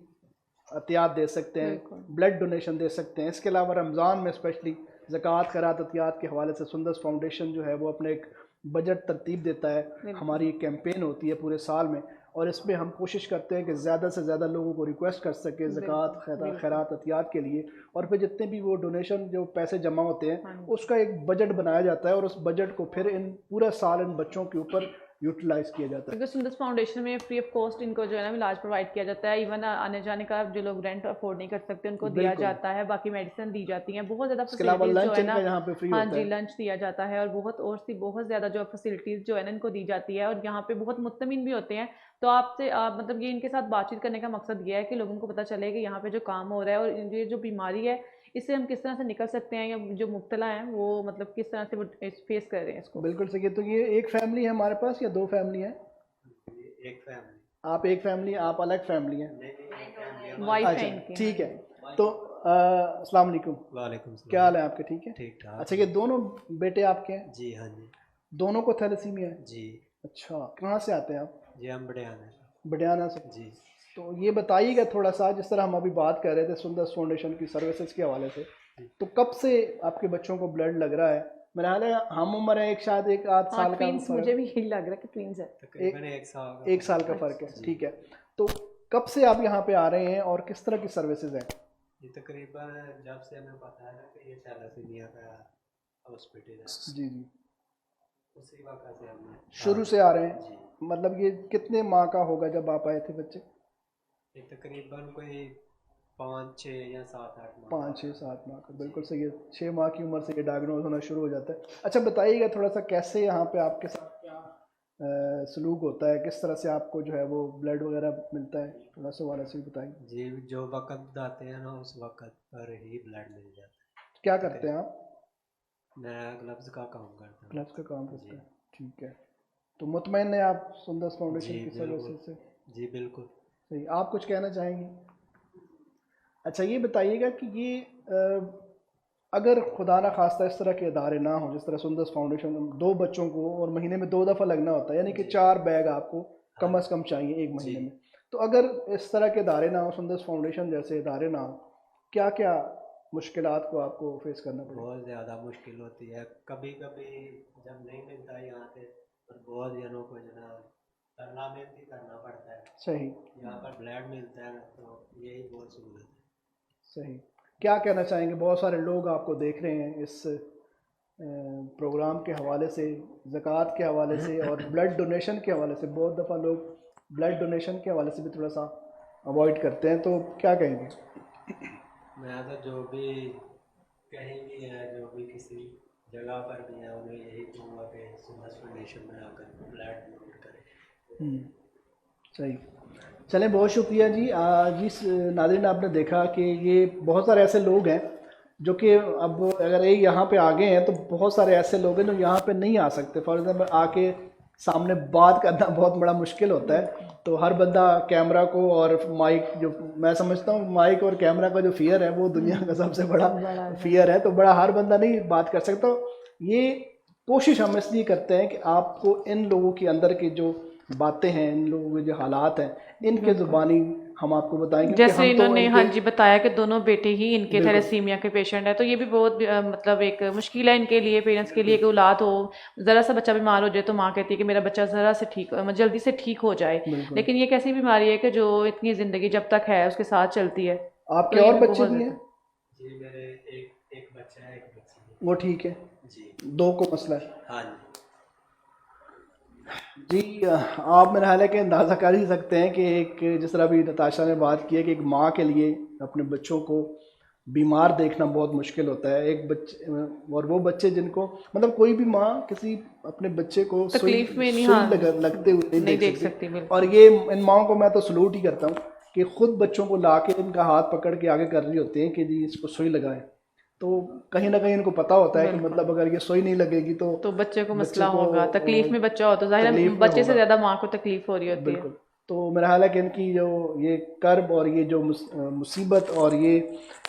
عطیات دے سکتے ہیں, بلڈ ڈونیشن دے سکتے ہیں. اس کے علاوہ رمضان میں اسپیشلی زکوٰۃ خیرات عطیات کے حوالے سے سندرس فاؤنڈیشن جو ہے وہ اپنے ایک بجٹ ترتیب دیتا ہے. ہماری ایک کیمپین ہوتی ہے پورے سال میں, اور اس میں ہم کوشش کرتے ہیں کہ زیادہ سے زیادہ لوگوں کو ریکویسٹ کر سکیں زکوٰۃ خیرات عطیات کے لیے, اور پھر جتنے بھی وہ ڈونیشن جو پیسے جمع ہوتے ہیں اس کا ایک بجٹ بنایا جاتا ہے, اور اس بجٹ کو پھر پورا سال ان بچوں کے اوپر یوٹیلائز کیا جاتا ہے. کیونکہ سندرس فاؤنڈیشن میں فری آف کاسٹ ان کو جو ہے نا علاج پرووائڈ کیا جاتا ہے. ایون آنے جانے کا جو لوگ رینٹ افورڈ نہیں کر سکتے ان کو دیا جاتا ہے, باقی میڈیسن دی جاتی ہیں, بہت زیادہ فیسلٹیز جو ہے نا, ہاں جی لنچ دیا جاتا ہے, اور بہت زیادہ جو فیسلٹیز جو ہے نا ان کو دی جاتی ہے. اور یہاں پہ بہت مطمئن بھی ہوتے ہیں تو آپ سے مطلب یہ ان کے ساتھ بات چیت کرنے کا مقصد یہ ہے کہ لوگوں کو پتہ چلے کہ یہاں پہ جو کام ہو رہا ہے اور یہ جو بیماری ہے اس سے ہم کس طرح سے نکل سکتے ہیں، یا جو مبتلا ہیں وہ مطلب کس طرح سے وہ فیس کر رہے ہیں اس کو. بالکل صحیح. تو یہ ایک فیملی ہے ہمارے پاس یا دو فیملی ہیں؟ ایک فیملی. آپ ایک فیملی، آپ الگ فیملی ہیں؟ وائف ہے اچھا ان کی. ٹھیک ہے. تو السلام علیکم. وعلیکم السلام. کیا حال ہے آپ کے؟ ٹھیک ہے. ٹھیک ٹھاک. اچھا، یہ دونوں بیٹے آپ کے ہیں؟ جی ہاں جی. دونوں کو تھیلیسیمیا ہے؟ جی. اچھا، کہاں سے آتے ہیں آپ؟ جی ہم بڑیانہ سے. بڈیانہ سے. جی. تو یہ بتائیے گا تھوڑا سا، جس طرح ہم ابھی بات کر رہے تھے سندس فاؤنڈیشن کی سروسز کے حوالے سے، تو کب سے آپ کے بچوں کو بلڈ لگ رہا ہے؟ میرا خیال ہے ہم عمر ہے ایک شاید ایک آدھ سال کا، مجھے بھی یہی لگ رہا ہے کہ ٹوینز ہے. تقریباً ایک سال کا فرق ہے. ٹھیک ہے. تو کب سے آپ یہاں پہ آ رہے ہیں اور کس طرح کی سروسز ہیں؟ یہ تقریباً جب سے ہمیں پتا ہے کہ یہ تھیلیسیمیا کا ہاسپٹل ہے، جی جی، اسی وقت سے ہم شروع سے آ رہے ہیں. مطلب یہ کتنے ماہ کا ہوگا جب آپ آئے تھے بچے؟ یہ تقریباً کوئی 5 6 یا 7 8 ماہ. 5 6 7 ماہ کا. بالکل صحیح ہے. 6 ماہ کی عمر سے یہ ڈائگنوز ہونا شروع ہو جاتا ہے. اچھا بتائیے گا تھوڑا سا کیسے یہاں پہ آپ کے ساتھ کیا سلوک ہوتا ہے، کس طرح سے آپ کو جو ہے وہ بلڈ وغیرہ ملتا ہے، تھوڑا سا والا سے بھی بتائیں. جی جو وقت بتاتے ہیں نا اس وقت پر ہی بلڈ مل جاتا ہے. کیا کرتے ہیں آپ؟ میں گلوز کا کام کرتا ہوں. گلوز کا کام کرتے ہیں. ٹھیک ہے. تو مطمئن ہیں آپ سندس فاؤنڈیشن کی سروسز سے؟ جی بالکل. صحیح. آپ کچھ کہنا چاہیں گے؟ اچھا یہ بتائیے گا کہ یہ اگر خدا نہ خواستہ اس طرح کے ادارے نہ ہوں، جس طرح سندس فاؤنڈیشن، 2 بچوں کو اور مہینے میں 2 دفعہ لگنا ہوتا ہے، یعنی کہ 4 بیگ آپ کو کم از کم چاہیے ایک مہینے میں، تو اگر اس طرح کے ادارے نہ ہوں، سندس فاؤنڈیشن جیسے ادارے نہ ہوں، کیا کیا مشکلات کو آپ کو فیس کرنا پڑے؟ بہت زیادہ مشکل ہوتی ہے. کبھی کبھی جب نہیں ملتا یہاں پہ اور بہت جنوں کو جو نا کرنا محنت کرنا پڑتا ہے. صحیح. یہاں پر بلڈ ملتا ہے تو یہی بہت سہولت ہے. صحیح. کیا کہنا چاہیں گے؟ بہت سارے لوگ آپ کو دیکھ رہے ہیں اس پروگرام کے حوالے سے، زکوٰۃ کے حوالے سے اور بلڈ ڈونیشن کے حوالے سے. بہت دفعہ لوگ بلڈ ڈونیشن کے حوالے سے بھی تھوڑا سا اوائڈ کرتے ہیں، تو کیا کہیں گے؟ میں تو جو بھی کہیں بھی ہے، جو بھی کسی جگہ پر بھی ہے، انہیں یہی کہوں گا کہ سندس فاؤنڈیشن میں آ کر بلڈ ڈونیٹ کریں. صحیح. چلیں بہت شکریہ جی. جی ناظرین، آپ نے دیکھا کہ یہ بہت سارے ایسے لوگ ہیں جو کہ اب اگر یہ یہاں پہ آ گئے ہیں تو بہت سارے ایسے لوگ ہیں جو یہاں پہ نہیں آ سکتے. فار ایگزامپل آ کے سامنے بات کرنا بہت بڑا مشکل ہوتا ہے. تو ہر بندہ کیمرہ کو اور مائک، جو میں سمجھتا ہوں مائک اور کیمرہ کا جو فیئر ہے وہ دنیا کا سب سے بڑا فیئر ہے، تو بڑا ہر بندہ نہیں بات کر سکتا. یہ کوشش ہم اس لیے کرتے ہیں کہ آپ کو ان لوگوں کے اندر کی جو باتیں ہیں، ان لوگوں کے جو حالات ہیں، ان کے زبانی ہم آپ کو بتائیں گے. جیسے انہوں نے ہاں جی بتایا کہ دونوں بیٹے ہی ان کے تھیلیسیمیا کے پیشنٹ ہیں، تو یہ بھی بہت مطلب ایک مشکل ہے ان کے لیے، پیرنٹس کے لیے کہ اولاد ہو، ذرا سا بچہ بیمار ہو جائے تو ماں کہتی ہے کہ میرا بچہ ذرا سے ٹھیک جلدی سے ٹھیک ہو جائے. لیکن یہ کیسی بیماری ہے کہ جو اتنی زندگی جب تک ہے اس کے ساتھ چلتی ہے. آپ کے اور بچے بھی ہیں؟ جی میرے ایک بچہ ہے، ایک بچی ہے. وہ ٹھیک ہے؟ جی. 2 کو مسئلہ ہے؟ ہاں جی. جی آپ میرا خیال ہے کہ اندازہ کر ہی سکتے ہیں کہ ایک، جس طرح بھی نتاشا نے بات کی ہے کہ ایک ماں کے لیے اپنے بچوں کو بیمار دیکھنا بہت مشکل ہوتا ہے. ایک بچے، اور وہ بچے جن کو مطلب کوئی بھی ماں کسی اپنے بچے کو تکلیف میں لگتے ہوئے نہیں دیکھ سکتی. اور یہ ان ماؤں کو میں تو سلوٹ ہی کرتا ہوں کہ خود بچوں کو لا کے ان کا ہاتھ پکڑ کے آگے کر رہی ہوتے ہیں کہ جی اس کو سوئی لگائیں. تو کہیں نہ کہیں ان کو پتہ ہوتا ہے کہ مطلب اگر یہ سوئی نہیں لگے گی تو بچے کو مسئلہ ہوگا. تکلیف میں بچہ ہو تو ظاہر ہے بچے سے زیادہ ماں کو تکلیف ہو رہی ہوتی ہے. بالکل. تو میرا خیال ہے کہ ان کی جو یہ کرب اور یہ جو مصیبت اور یہ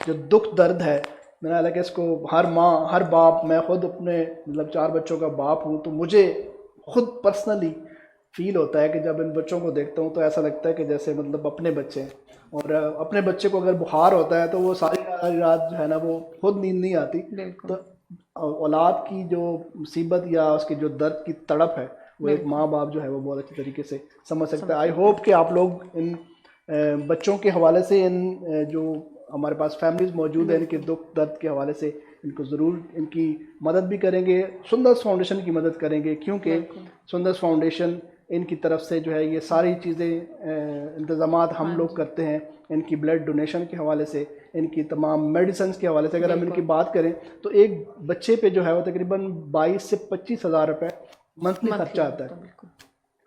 جو دکھ درد ہے، میرا خیال ہے کہ اس کو ہر ماں، ہر باپ، میں خود اپنے مطلب 4 بچوں کا باپ ہوں، تو مجھے خود پرسنلی فیل ہوتا ہے کہ جب ان بچوں کو دیکھتا ہوں تو ایسا لگتا ہے کہ جیسے مطلب اپنے بچے ہیں. اور اپنے بچے کو اگر بخار ہوتا ہے تو وہ ساری رات جو ہے نا وہ خود نیند نہیں آتی. تو اولاد کی جو مصیبت یا اس کی جو درد کی تڑپ ہے وہ ایک ماں باپ جو ہے وہ بہت اچھی طریقے سے سمجھ سکتا ہے. آئی ہوپ کہ آپ لوگ ان بچوں کے حوالے سے، ان جو ہمارے پاس فیملیز موجود ہیں، ان کے دکھ درد کے حوالے سے ان کو ضرور ان کی مدد بھی کریں گے. سندس فاؤنڈیشن کی مدد کریں گے، کیونکہ سندس فاؤنڈیشن ان کی طرف سے جو ہے یہ ساری چیزیں انتظامات ہم لوگ کرتے ہیں. ان کی بلڈ ڈونیشن کے حوالے سے، ان کی تمام میڈیسنز کے حوالے سے اگر ہم ان کی بات کریں تو ایک بچے پہ جو ہے وہ تقریباً 22 سے 25 ہزار روپے منتھلی خرچہ آتا ہے.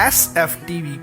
SF-TV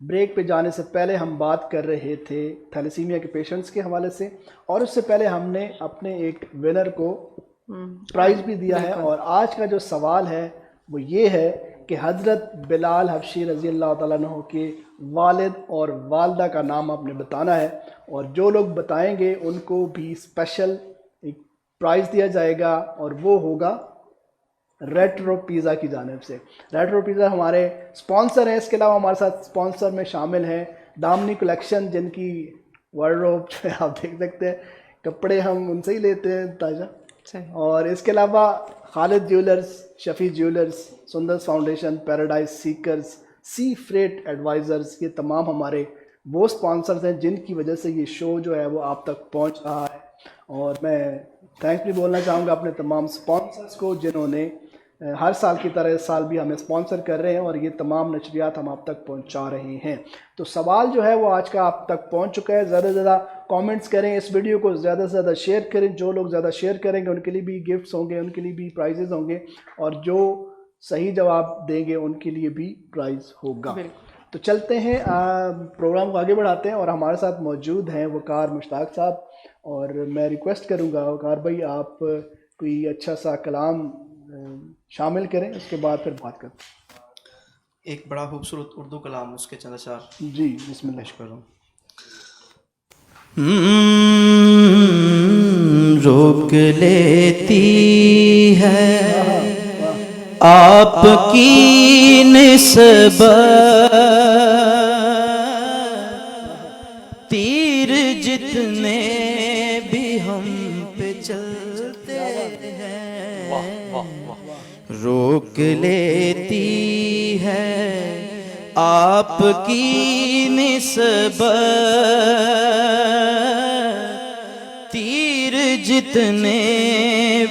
بریک پہ جانے سے پہلے ہم بات کر رہے تھے تھیلیسیمیا کے پیشنٹس کے حوالے سے، اور اس سے پہلے ہم نے اپنے ایک ونر کو پرائز بھی دیا ہے، اور آج کا جو سوال ہے وہ یہ ہے کہ حضرت بلال حبشی رضی اللہ تعالیٰ عنہ کے والد اور والدہ کا نام آپ نے بتانا ہے، اور جو لوگ بتائیں گے ان کو بھی اسپیشل ایک پرائز دیا جائے گا، اور وہ ہوگا ریٹرو پیزا کی جانب سے۔ ریٹرو پیزا ہمارے سپانسر ہیں، اس کے علاوہ ہمارے ساتھ سپانسر میں شامل ہیں دامنی کلیکشن، جن کی وارڈروب جو ہے آپ دیکھ سکتے ہیں، کپڑے ہم ان سے ہی لیتے ہیں تاجہ، اور اس کے علاوہ خالد جیولرز، شفیع جیولرز، سندرس فاؤنڈیشن، پیراڈائز سیکرز، سی فریٹ ایڈوائزرز، یہ تمام ہمارے وہ سپانسرز ہیں جن کی وجہ سے یہ شو جو ہے وہ آپ تک پہنچ رہا ہے۔ اور میں تھینکس بھی بولنا چاہوں گا اپنے تمام سپانسرز کو جنہوں نے ہر سال کی طرح اس سال بھی ہمیں سپانسر کر رہے ہیں، اور یہ تمام نشریات ہم آپ تک پہنچا رہے ہیں۔ تو سوال جو ہے وہ آج کا آپ تک پہنچ چکا ہے، زیادہ سے زیادہ کامنٹس کریں، اس ویڈیو کو زیادہ سے زیادہ شیئر کریں، جو لوگ زیادہ شیئر کریں گے ان کے لیے بھی گفٹس ہوں گے، ان کے لیے بھی پرائزز ہوں گے، اور جو صحیح جواب دیں گے ان کے لیے بھی پرائز ہوگا۔ تو چلتے ہیں پروگرام کو آگے بڑھاتے ہیں، اور ہمارے ساتھ موجود ہیں وقار مشتاق صاحب، اور میں ریکویسٹ کروں گا وقار بھائی آپ کوئی اچھا سا کلام شامل کریں، اس کے بعد پھر بات کرتے ہیں۔ ایک بڑا خوبصورت اردو کلام، اس کے چند اشعار۔ جی بسم اللہ۔ شکر ہوں۔ روک لیتی ہے آپ کی نسبت، تیر جتنے بھی ہم پہ چلتے ہیں، روک لیتی ہے آپ کی نسبت، تیر جتنے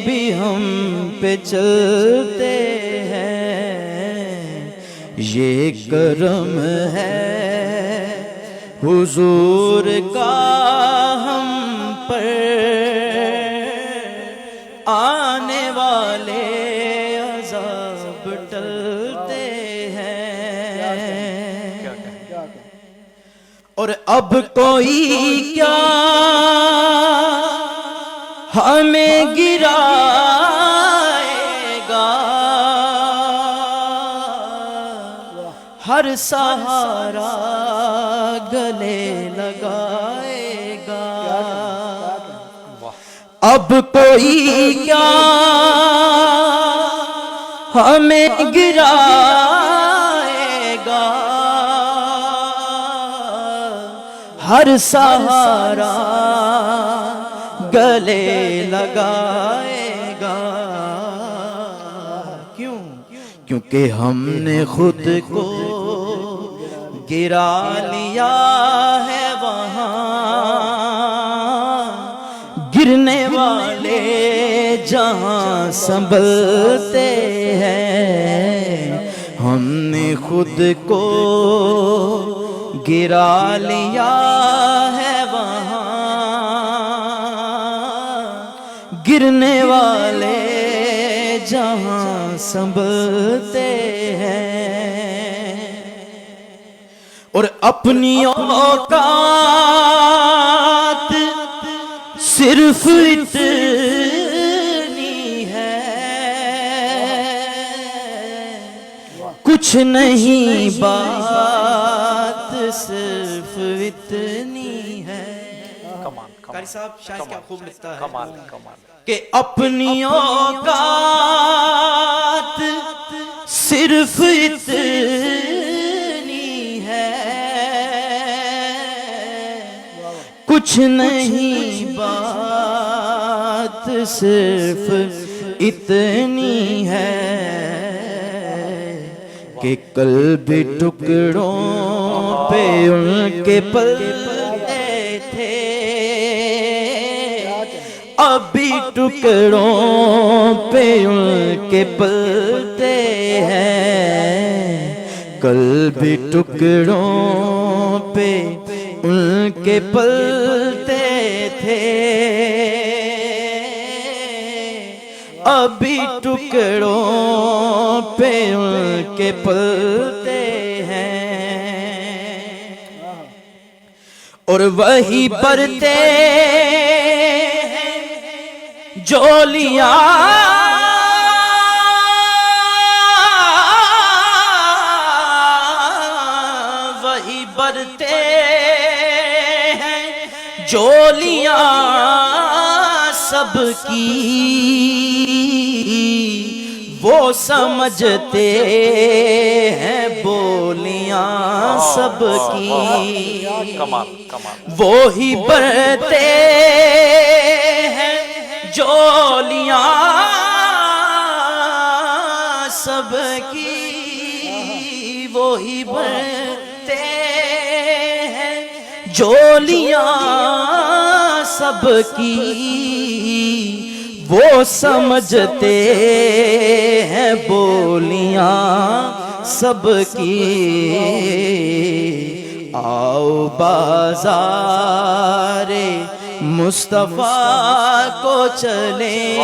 بھی ہم پہ چلتے ہیں، یہ کرم ہے حضور کا ہم پر، آنے والے عذاب ٹلتے ہیں، اور اب کوئی کیا ہمیں گرائے گا، ہر سہارا گلے لگائے گا، اب کوئی کیا ہمیں گرائے گا، ہر سہارا گلے لگائے گا، کیوں؟ کیونکہ ہم نے خود کو گرا لیا ہے وہاں، گرنے والے جہاں سنبھلتے ہیں، ہم نے خود کو گرا لیا ہے وہاں، گرنے والے جہاں سنبھلتے ہیں، اور اپنی اوقات صرف اتنی ہے، کچھ نہیں بات صرف اتنی ہے۔ قاری صاحب شاید کیا خوب لکھتا ہے کہ اپنی اوقات صرف اتنی ہے، کچھ نہیں بات صرف اتنی ہے، کہ کل بھی ٹکڑوں پہ ان کے پلتے تھے، ابھی ٹکڑوں پہ ان کے پلتے ہیں، کل بھی ٹکڑوں پہ ان کے پلتے تھے، ابھی ٹکڑوں پہ ان کے پلتے ہیں، اور وہی برتے جولیاں وہی برتے ہیں جولیاں سب کی وہ سمجھتے ہیں بولیاں سب کی وہی برتے ہیں جولیاں سب کی وہی برتے ہیں جولیاں سب کی وہ سمجھتے ہیں بولیاں سب کی آؤ بازار مصطفیٰ کو چلیں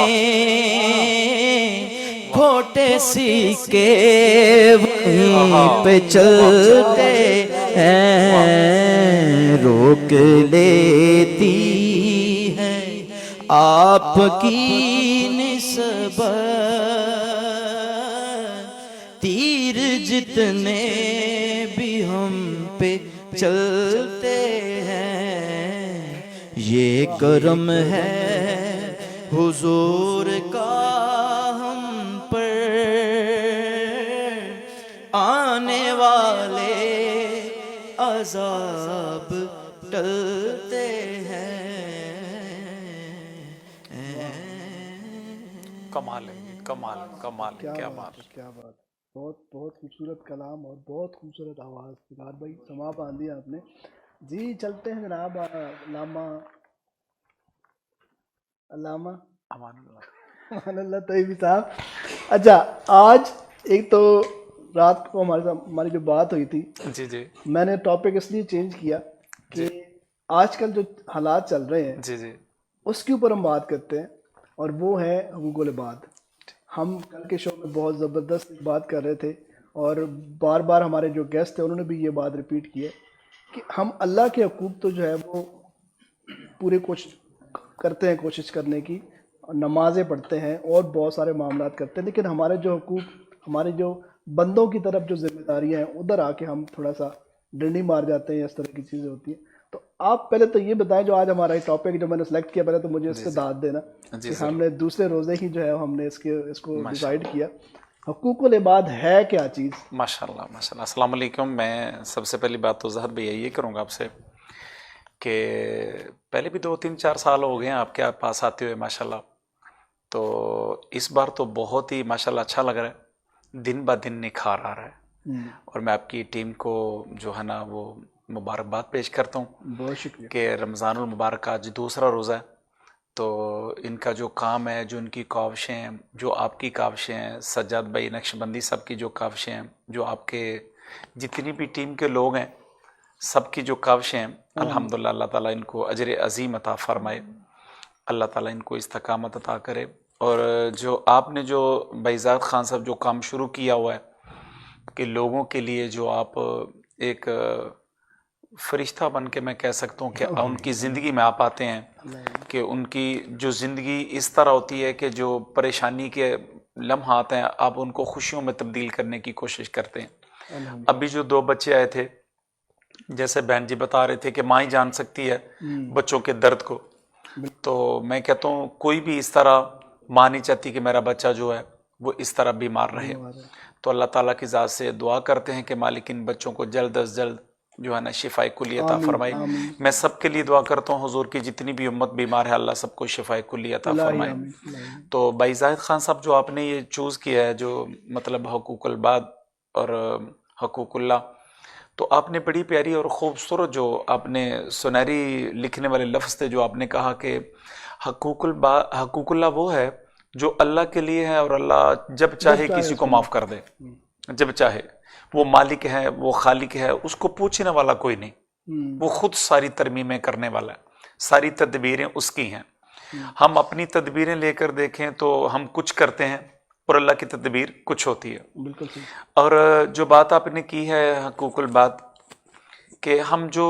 کھوٹے سکے وہیں پہ چلتے ہیں روک لیتی ہے آپ کی نسبت تیر جتنے بھی ہم پہ چلتے ہیں یہ کرم ہے حضور کا ہم پر آنے والے عذاب ٹلتے ہیں کمال ہے کمال کمال کیا بات کیا بات بہت بہت خوبصورت کلام اور بہت خوبصورت آواز نگار بھائی سما باندھ دیا آپ نے جی چلتے ہیں جناب علامہ امان اللہ طیبی صاحب اچھا آج ایک تو رات کو ہماری جو بات ہوئی تھی جی جی میں نے ٹاپک اس لیے چینج کیا کہ آج کل جو حالات چل رہے ہیں جی جی اس کے اوپر ہم بات کرتے ہیں اور وہ ہے حقوق العباد ہم کل کے شو میں بہت زبردست بات کر رہے تھے اور بار بار ہمارے جو گیسٹ تھے انہوں نے بھی یہ بات ریپیٹ کی ہے کہ ہم اللہ کے حقوق تو جو ہے وہ پورے کرتے ہیں کوشش کرنے کی نمازیں پڑھتے ہیں اور بہت سارے معاملات کرتے ہیں لیکن ہمارے جو حقوق ہمارے جو بندوں کی طرف جو ذمہ داریاں ہیں ادھر آ کے ہم تھوڑا سا ڈنڈی مار جاتے ہیں اس طرح کی چیزیں ہوتی ہیں تو آپ پہلے تو یہ بتائیں جو آج ہمارا ٹاپک جو میں نے سلیکٹ کیا پہلے تو مجھے اس کو داد دینا کہ ہم نے دوسرے روزے ہی جو ہے ہم نے اس کو ڈیسائیڈ کیا حقوق العباد ہے کیا چیز ماشاءاللہ ماشاءاللہ السلام علیکم میں سب سے پہلی بات تو ظہر بھیا یہ کروں گا آپ سے کہ پہلے بھی 2-3-4 سال ہو گئے ہیں آپ کے پاس آتے ہوئے ماشاءاللہ تو اس بار تو بہت ہی ماشاءاللہ اچھا لگ رہا ہے دن بہ دن نکھار آ رہا ہے اور میں آپ کی ٹیم کو جو ہے نا وہ مبارکباد پیش کرتا ہوں بہت شکریہ کہ رمضان المبارک آج دوسرا روزہ ہے تو ان کا جو کام ہے جو ان کی کاوشیں ہیں جو آپ کی کاوشیں ہیں سجاد بھائی نقش بندی سب کی جو کاوشیں ہیں جو آپ کے جتنی بھی ٹیم کے لوگ ہیں سب کی جو کاوشیں ہیں الحمدللہ اللہ تعالیٰ ان کو اجر عظیم عطا فرمائے اللہ تعالیٰ ان کو استقامت عطا کرے اور جو آپ نے جو بھائیزاد خان صاحب جو کام شروع کیا ہوا ہے کہ لوگوں کے لیے جو آپ ایک فرشتہ بن کے میں کہہ سکتا ہوں کہ ان کی زندگی میں آپ آتے ہیں کہ ان کی جو زندگی اس طرح ہوتی ہے کہ جو پریشانی کے لمحات ہیں آپ ان کو خوشیوں میں تبدیل کرنے کی کوشش کرتے ہیں ابھی جو 2 بچے آئے تھے جیسے بہن جی بتا رہے تھے کہ ماں ہی جان سکتی ہے بچوں کے درد کو تو میں کہتا ہوں کوئی بھی اس طرح ماں نہیں چاہتی کہ میرا بچہ جو ہے وہ اس طرح بیمار رہے تو اللہ تعالیٰ کی ذات سے دعا کرتے ہیں کہ مالک ان بچوں کو جلد از جلد جو ہے نا شفائے کلی عطا فرمائے میں سب کے لیے دعا کرتا ہوں حضور کی جتنی بھی امت بیمار ہے اللہ سب کو شفائے کلی عطا فرمائے تو بھائی زاہد خان صاحب جو آپ نے یہ چوز کیا ہے جو مطلب حقوق العباد اور حقوق اللہ تو آپ نے بڑی پیاری اور خوبصورت جو آپ نے سنہری لکھنے والے لفظ تھے جو آپ نے کہا کہ حقوق اللہ وہ ہے جو اللہ کے لیے ہے اور اللہ جب چاہے کسی کو معاف کر دے جب چاہے وہ مالک ہے وہ خالق ہے اس کو پوچھنے والا کوئی نہیں وہ خود ساری ترمیمیں کرنے والا ہے ساری تدبیریں اس کی ہیں ہم اپنی تدبیریں لے کر دیکھیں تو ہم کچھ کرتے ہیں اور اللہ کی تدبیر کچھ ہوتی ہے بالکل اور جو بات آپ نے کی ہے حقوق العباد کہ ہم جو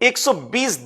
120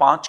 5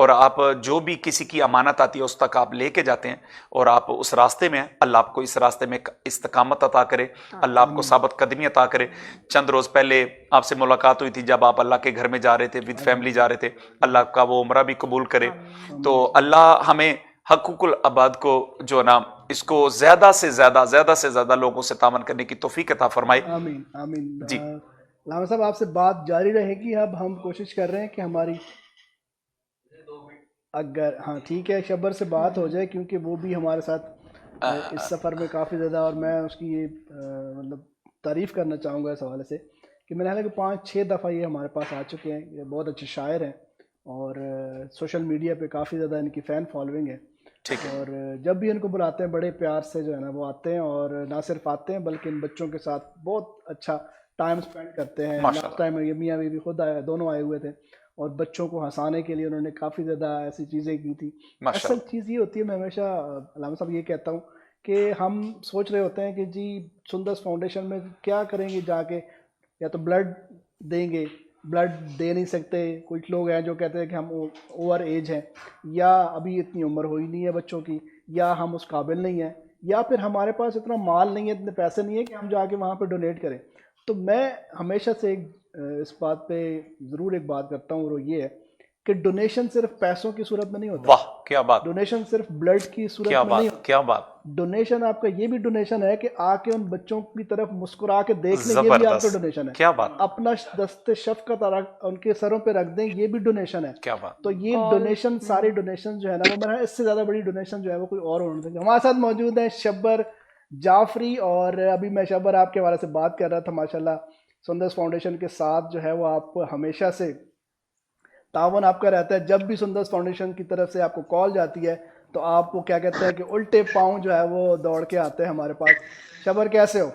اور آپ جو بھی کسی کی امانت آتی ہے اس تک آپ لے کے جاتے ہیں اور آپ اس راستے میں ہیں. اللہ آپ کو اس راستے میں استقامت عطا کرے, اللہ آپ کو ثابت قدمی عطا کرے. چند روز پہلے آپ سے ملاقات ہوئی تھی جب آپ اللہ کے گھر میں جا رہے تھے, ود فیملی جا رہے تھے. اللہ کا وہ عمرہ بھی قبول کرے. تو اللہ ہمیں حقوق العباد کو جو ہے نا اس کو زیادہ سے زیادہ لوگوں سے تعاون کرنے کی توفیق عطا فرمائے. آمین آمین. جی علامہ صاحب آپ سے بات جاری رہے گی. اب ہم کوشش کر رہے ہیں کہ ہماری اگر ہاں ٹھیک ہے شبر سے بات ہو جائے, کیونکہ وہ بھی ہمارے ساتھ اس سفر میں کافی زیادہ, اور میں اس کی یہ مطلب تعریف کرنا چاہوں گا اس حوالے سے کہ میں نے حالانکہ 5-6 دفعہ یہ ہمارے پاس آ چکے ہیں. یہ بہت اچھے شاعر ہیں اور سوشل میڈیا پہ کافی زیادہ ان کی فین فالوئنگ ہے. اور جب بھی ان کو بلاتے ہیں بڑے پیار سے جو ہے نا وہ آتے ہیں, اور نہ صرف آتے ہیں بلکہ ان بچوں کے ساتھ بہت اچھا ٹائم اسپینڈ کرتے ہیں. لاسٹ ٹائم میاں بیوی خود آئے, دونوں آئے ہوئے تھے, اور بچوں کو ہنسانے کے لیے انہوں نے کافی زیادہ ایسی چیزیں کی تھی. اصل چیز یہ ہوتی ہے, میں ہمیشہ علامہ صاحب یہ کہتا ہوں کہ ہم سوچ رہے ہوتے ہیں کہ جی سندس فاؤنڈیشن میں کیا کریں گے جا کے, یا تو بلڈ دیں گے, بلڈ دے نہیں سکتے. کچھ لوگ ہیں جو کہتے ہیں کہ ہم اوور ایج ہیں, یا ابھی اتنی عمر ہوئی نہیں ہے بچوں کی, یا ہم اس قابل نہیں ہیں, یا پھر ہمارے پاس اتنا مال نہیں ہے, اتنے پیسے نہیں ہے کہ ہم جا کے وہاں پہ ڈونیٹ کریں. تو میں ہمیشہ سے اس بات پہ ضرور ایک بات کرتا ہوں, اور وہ یہ ہے کہ ڈونیشن صرف پیسوں کی صورت میں نہیں ہوتا. واہ کیا بات. ڈونیشن صرف بلڈ کی صورت میں نہیں ہوتا. کیا بات. ڈونیشن آپ کا یہ بھی ڈونیشن ہے کہ آ کے ان بچوں کی طرف مسکرا کے دیکھ لیں, یہ بھی آپ کا ڈونیشن ہے. کیا بات. اپنا دست شفقت ان کے سروں پہ رکھ دیں, یہ بھی ڈونیشن ہے. کیا بات. تو یہ ڈونیشن سارے ڈونیشن جو ہے نا, وہ میرا اس سے زیادہ بڑی ڈونیشن جو ہے وہ کوئی اور ہونا چاہیے. ہمارے ساتھ موجود ہیں شبر جعفری, اور ابھی میں شبر آپ کے حوالے سے بات کر رہا تھا. ماشاءاللہ سندس فاؤنڈیشن کے ساتھ جو ہے وہ آپ ہمیشہ سے تعاون آپ کا رہتا ہے. جب بھی سندس فاؤنڈیشن کی طرف سے آپ کو کال جاتی ہے تو آپ کو کیا کہتے ہیں کہ الٹے پاؤں جو ہے وہ دوڑ کے آتے ہیں ہمارے پاس. شبر کیسے ہو؟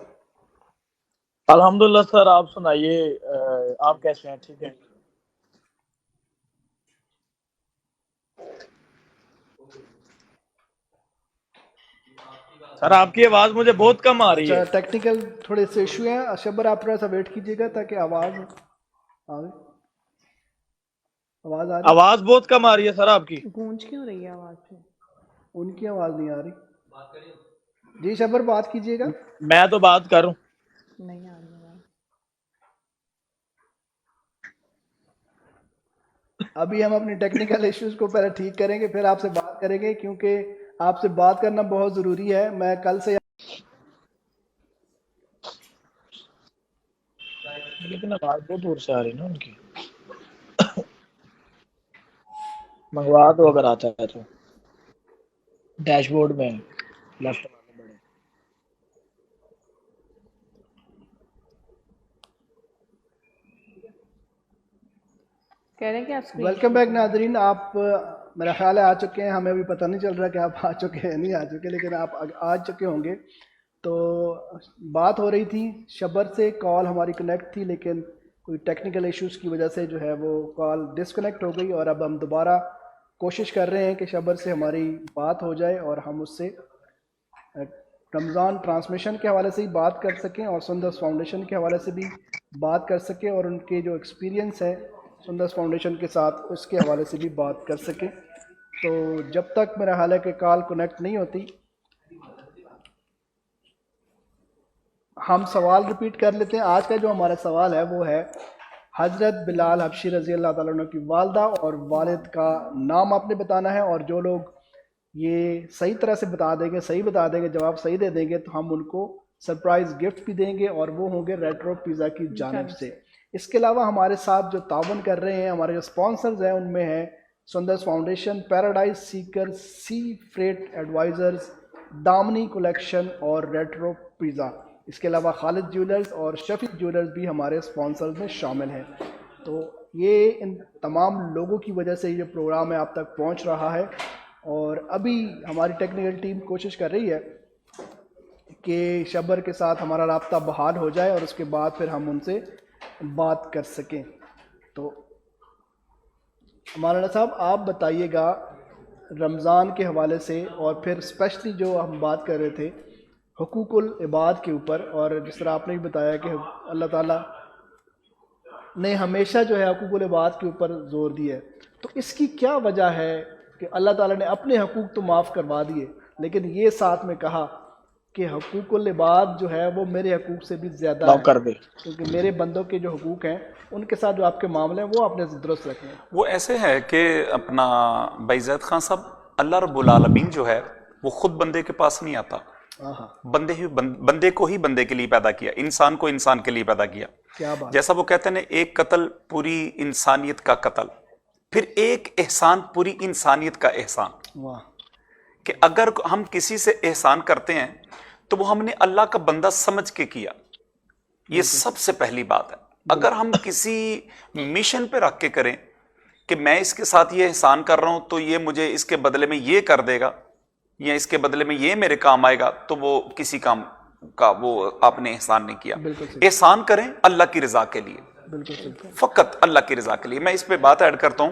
الحمدللہ سر, آپ سنائیے آپ کیسے ہیں؟ ٹھیک ہے. سر آپ کی آواز مجھے بہت کم آ رہی ہے. ٹیکنیکل تھوڑے سے ایشو ہیں. شبر آپ تھوڑا سا ویٹ کیجیے گا تاکہ آواز آ رہی. آواز بہت کم آ رہی ہے سر آپ کی. گونج کیوں رہی ہے آواز پہ؟ ان کی آواز نہیں آ رہی. جی شبر بات کیجیے گا. میں تو بات کروں. نہیں آ رہی آواز. ابھی ہم اپنی ٹیکنیکل ایشوز کو پہلے ٹھیک کریں گے, پھر آپ سے بات کریں گے, کیونکہ آپ سے بات کرنا بہت ضروری ہے. میں کل سے لیکن آواز بہت دور سے آ رہی ہے نا ان کی. منگوا دو اگر آتا ہے تو. ڈیش بورڈ میں لیفٹ بڑے. کہہ رہے ہیں کہ آپ ویلکم بیک ناظرین. آپ میرا خیال ہے آ چکے ہیں. ہمیں ابھی پتہ نہیں چل رہا کہ آپ آ چکے ہیں نہیں آ چکے, لیکن آپ آ چکے ہوں گے. تو بات ہو رہی تھی شبر سے, کال ہماری کنیکٹ تھی لیکن کوئی ٹیکنیکل ایشوز کی وجہ سے جو ہے وہ کال ڈسکنیکٹ ہو گئی, اور اب ہم دوبارہ کوشش کر رہے ہیں کہ شبر سے ہماری بات ہو جائے اور ہم اس سے رمضان ٹرانسمیشن کے حوالے سے ہی بات کر سکیں, اور سندس فاؤنڈیشن کے حوالے سے بھی بات کر سکیں, اور ان کے جو ایکسپیرینس ہے سندس فاؤنڈیشن کے ساتھ اس کے حوالے سے بھی بات کر سکیں. تو جب تک میرا حال ہے کہ کال کنیکٹ نہیں ہوتی, ہم سوال ریپیٹ کر لیتے ہیں. آج کا جو ہمارا سوال ہے وہ ہے حضرت بلال حبشی رضی اللہ تعالیٰ عنہ کی والدہ اور والد کا نام آپ نے بتانا ہے, اور جو لوگ یہ صحیح طرح سے بتا دیں گے, صحیح بتا دیں گے, جواب صحیح دے دیں گے, تو ہم ان کو سرپرائز گفٹ بھی دیں گے, اور وہ ہوں گے ریٹرو پیزا کی جانب سے. اس کے علاوہ ہمارے ساتھ جو تعاون کر رہے ہیں, ہمارے جو اسپانسرز ہیں, ان میں ہیں سندس فاؤنڈیشن, پیراڈائز سیکر, سی فریٹ ایڈوائزرز, دامنی کلیکشن اور ریٹرو پیزا. اس کے علاوہ خالد جیولرز اور شفیق جیولرز بھی ہمارے اسپانسرز میں شامل ہیں. تو یہ ان تمام لوگوں کی وجہ سے یہ پروگرام ہے آپ تک پہنچ رہا ہے, اور ابھی ہماری ٹیکنیکل ٹیم کوشش کر رہی ہے کہ شبر کے ساتھ ہمارا رابطہ بحال ہو جائے, اور اس کے بعد پھر ہم ان سے بات کر سکیں. تو مولانا صاحب آپ بتائیے گا رمضان کے حوالے سے, اور پھر اسپیشلی جو ہم بات کر رہے تھے حقوق العباد کے اوپر, اور جس طرح آپ نے بھی بتایا کہ اللہ تعالیٰ نے ہمیشہ جو ہے حقوق العباد کے اوپر زور دیا ہے، تو اس کی کیا وجہ ہے کہ اللہ تعالیٰ نے اپنے حقوق تو معاف کروا دیے لیکن یہ ساتھ میں کہا کہ حقوق العباد جو ہے وہ میرے حقوق سے بھی زیادہ معاف کر ہے، دے؟ کیونکہ میرے بندوں کے جو حقوق ہیں ان کے ساتھ جو آپ کے معاملے ہیں وہ آپ نے درست رکھنے ہیں؟ وہ ایسے ہے کہ اپنا بھائی زید خان صاحب، اللہ رب العالمین جو ہے وہ خود بندے کے پاس نہیں آتا، بندے کو ہی بندے کے لیے پیدا کیا، انسان کو انسان کے لیے پیدا کیا. کیا بات، جیسا وہ کہتے ہیں ایک قتل پوری انسانیت کا قتل، پھر ایک احسان پوری انسانیت کا احسان. واہ، کہ اگر ہم کسی سے احسان کرتے ہیں تو وہ ہم نے اللہ کا بندہ سمجھ کے کیا، یہ سب سے پہلی بات ہے. اگر ہم کسی مشن پہ رکھ کے کریں کہ میں اس کے ساتھ یہ احسان کر رہا ہوں تو یہ مجھے اس کے بدلے میں یہ کر دے گا یا اس کے بدلے میں یہ میرے کام آئے گا، تو وہ کسی کام کا وہ آپ نے احسان نہیں کیا. احسان کریں اللہ کی رضا کے لیے، فقط اللہ کی رضا کے لیے. میں اس پہ بات ایڈ کرتا ہوں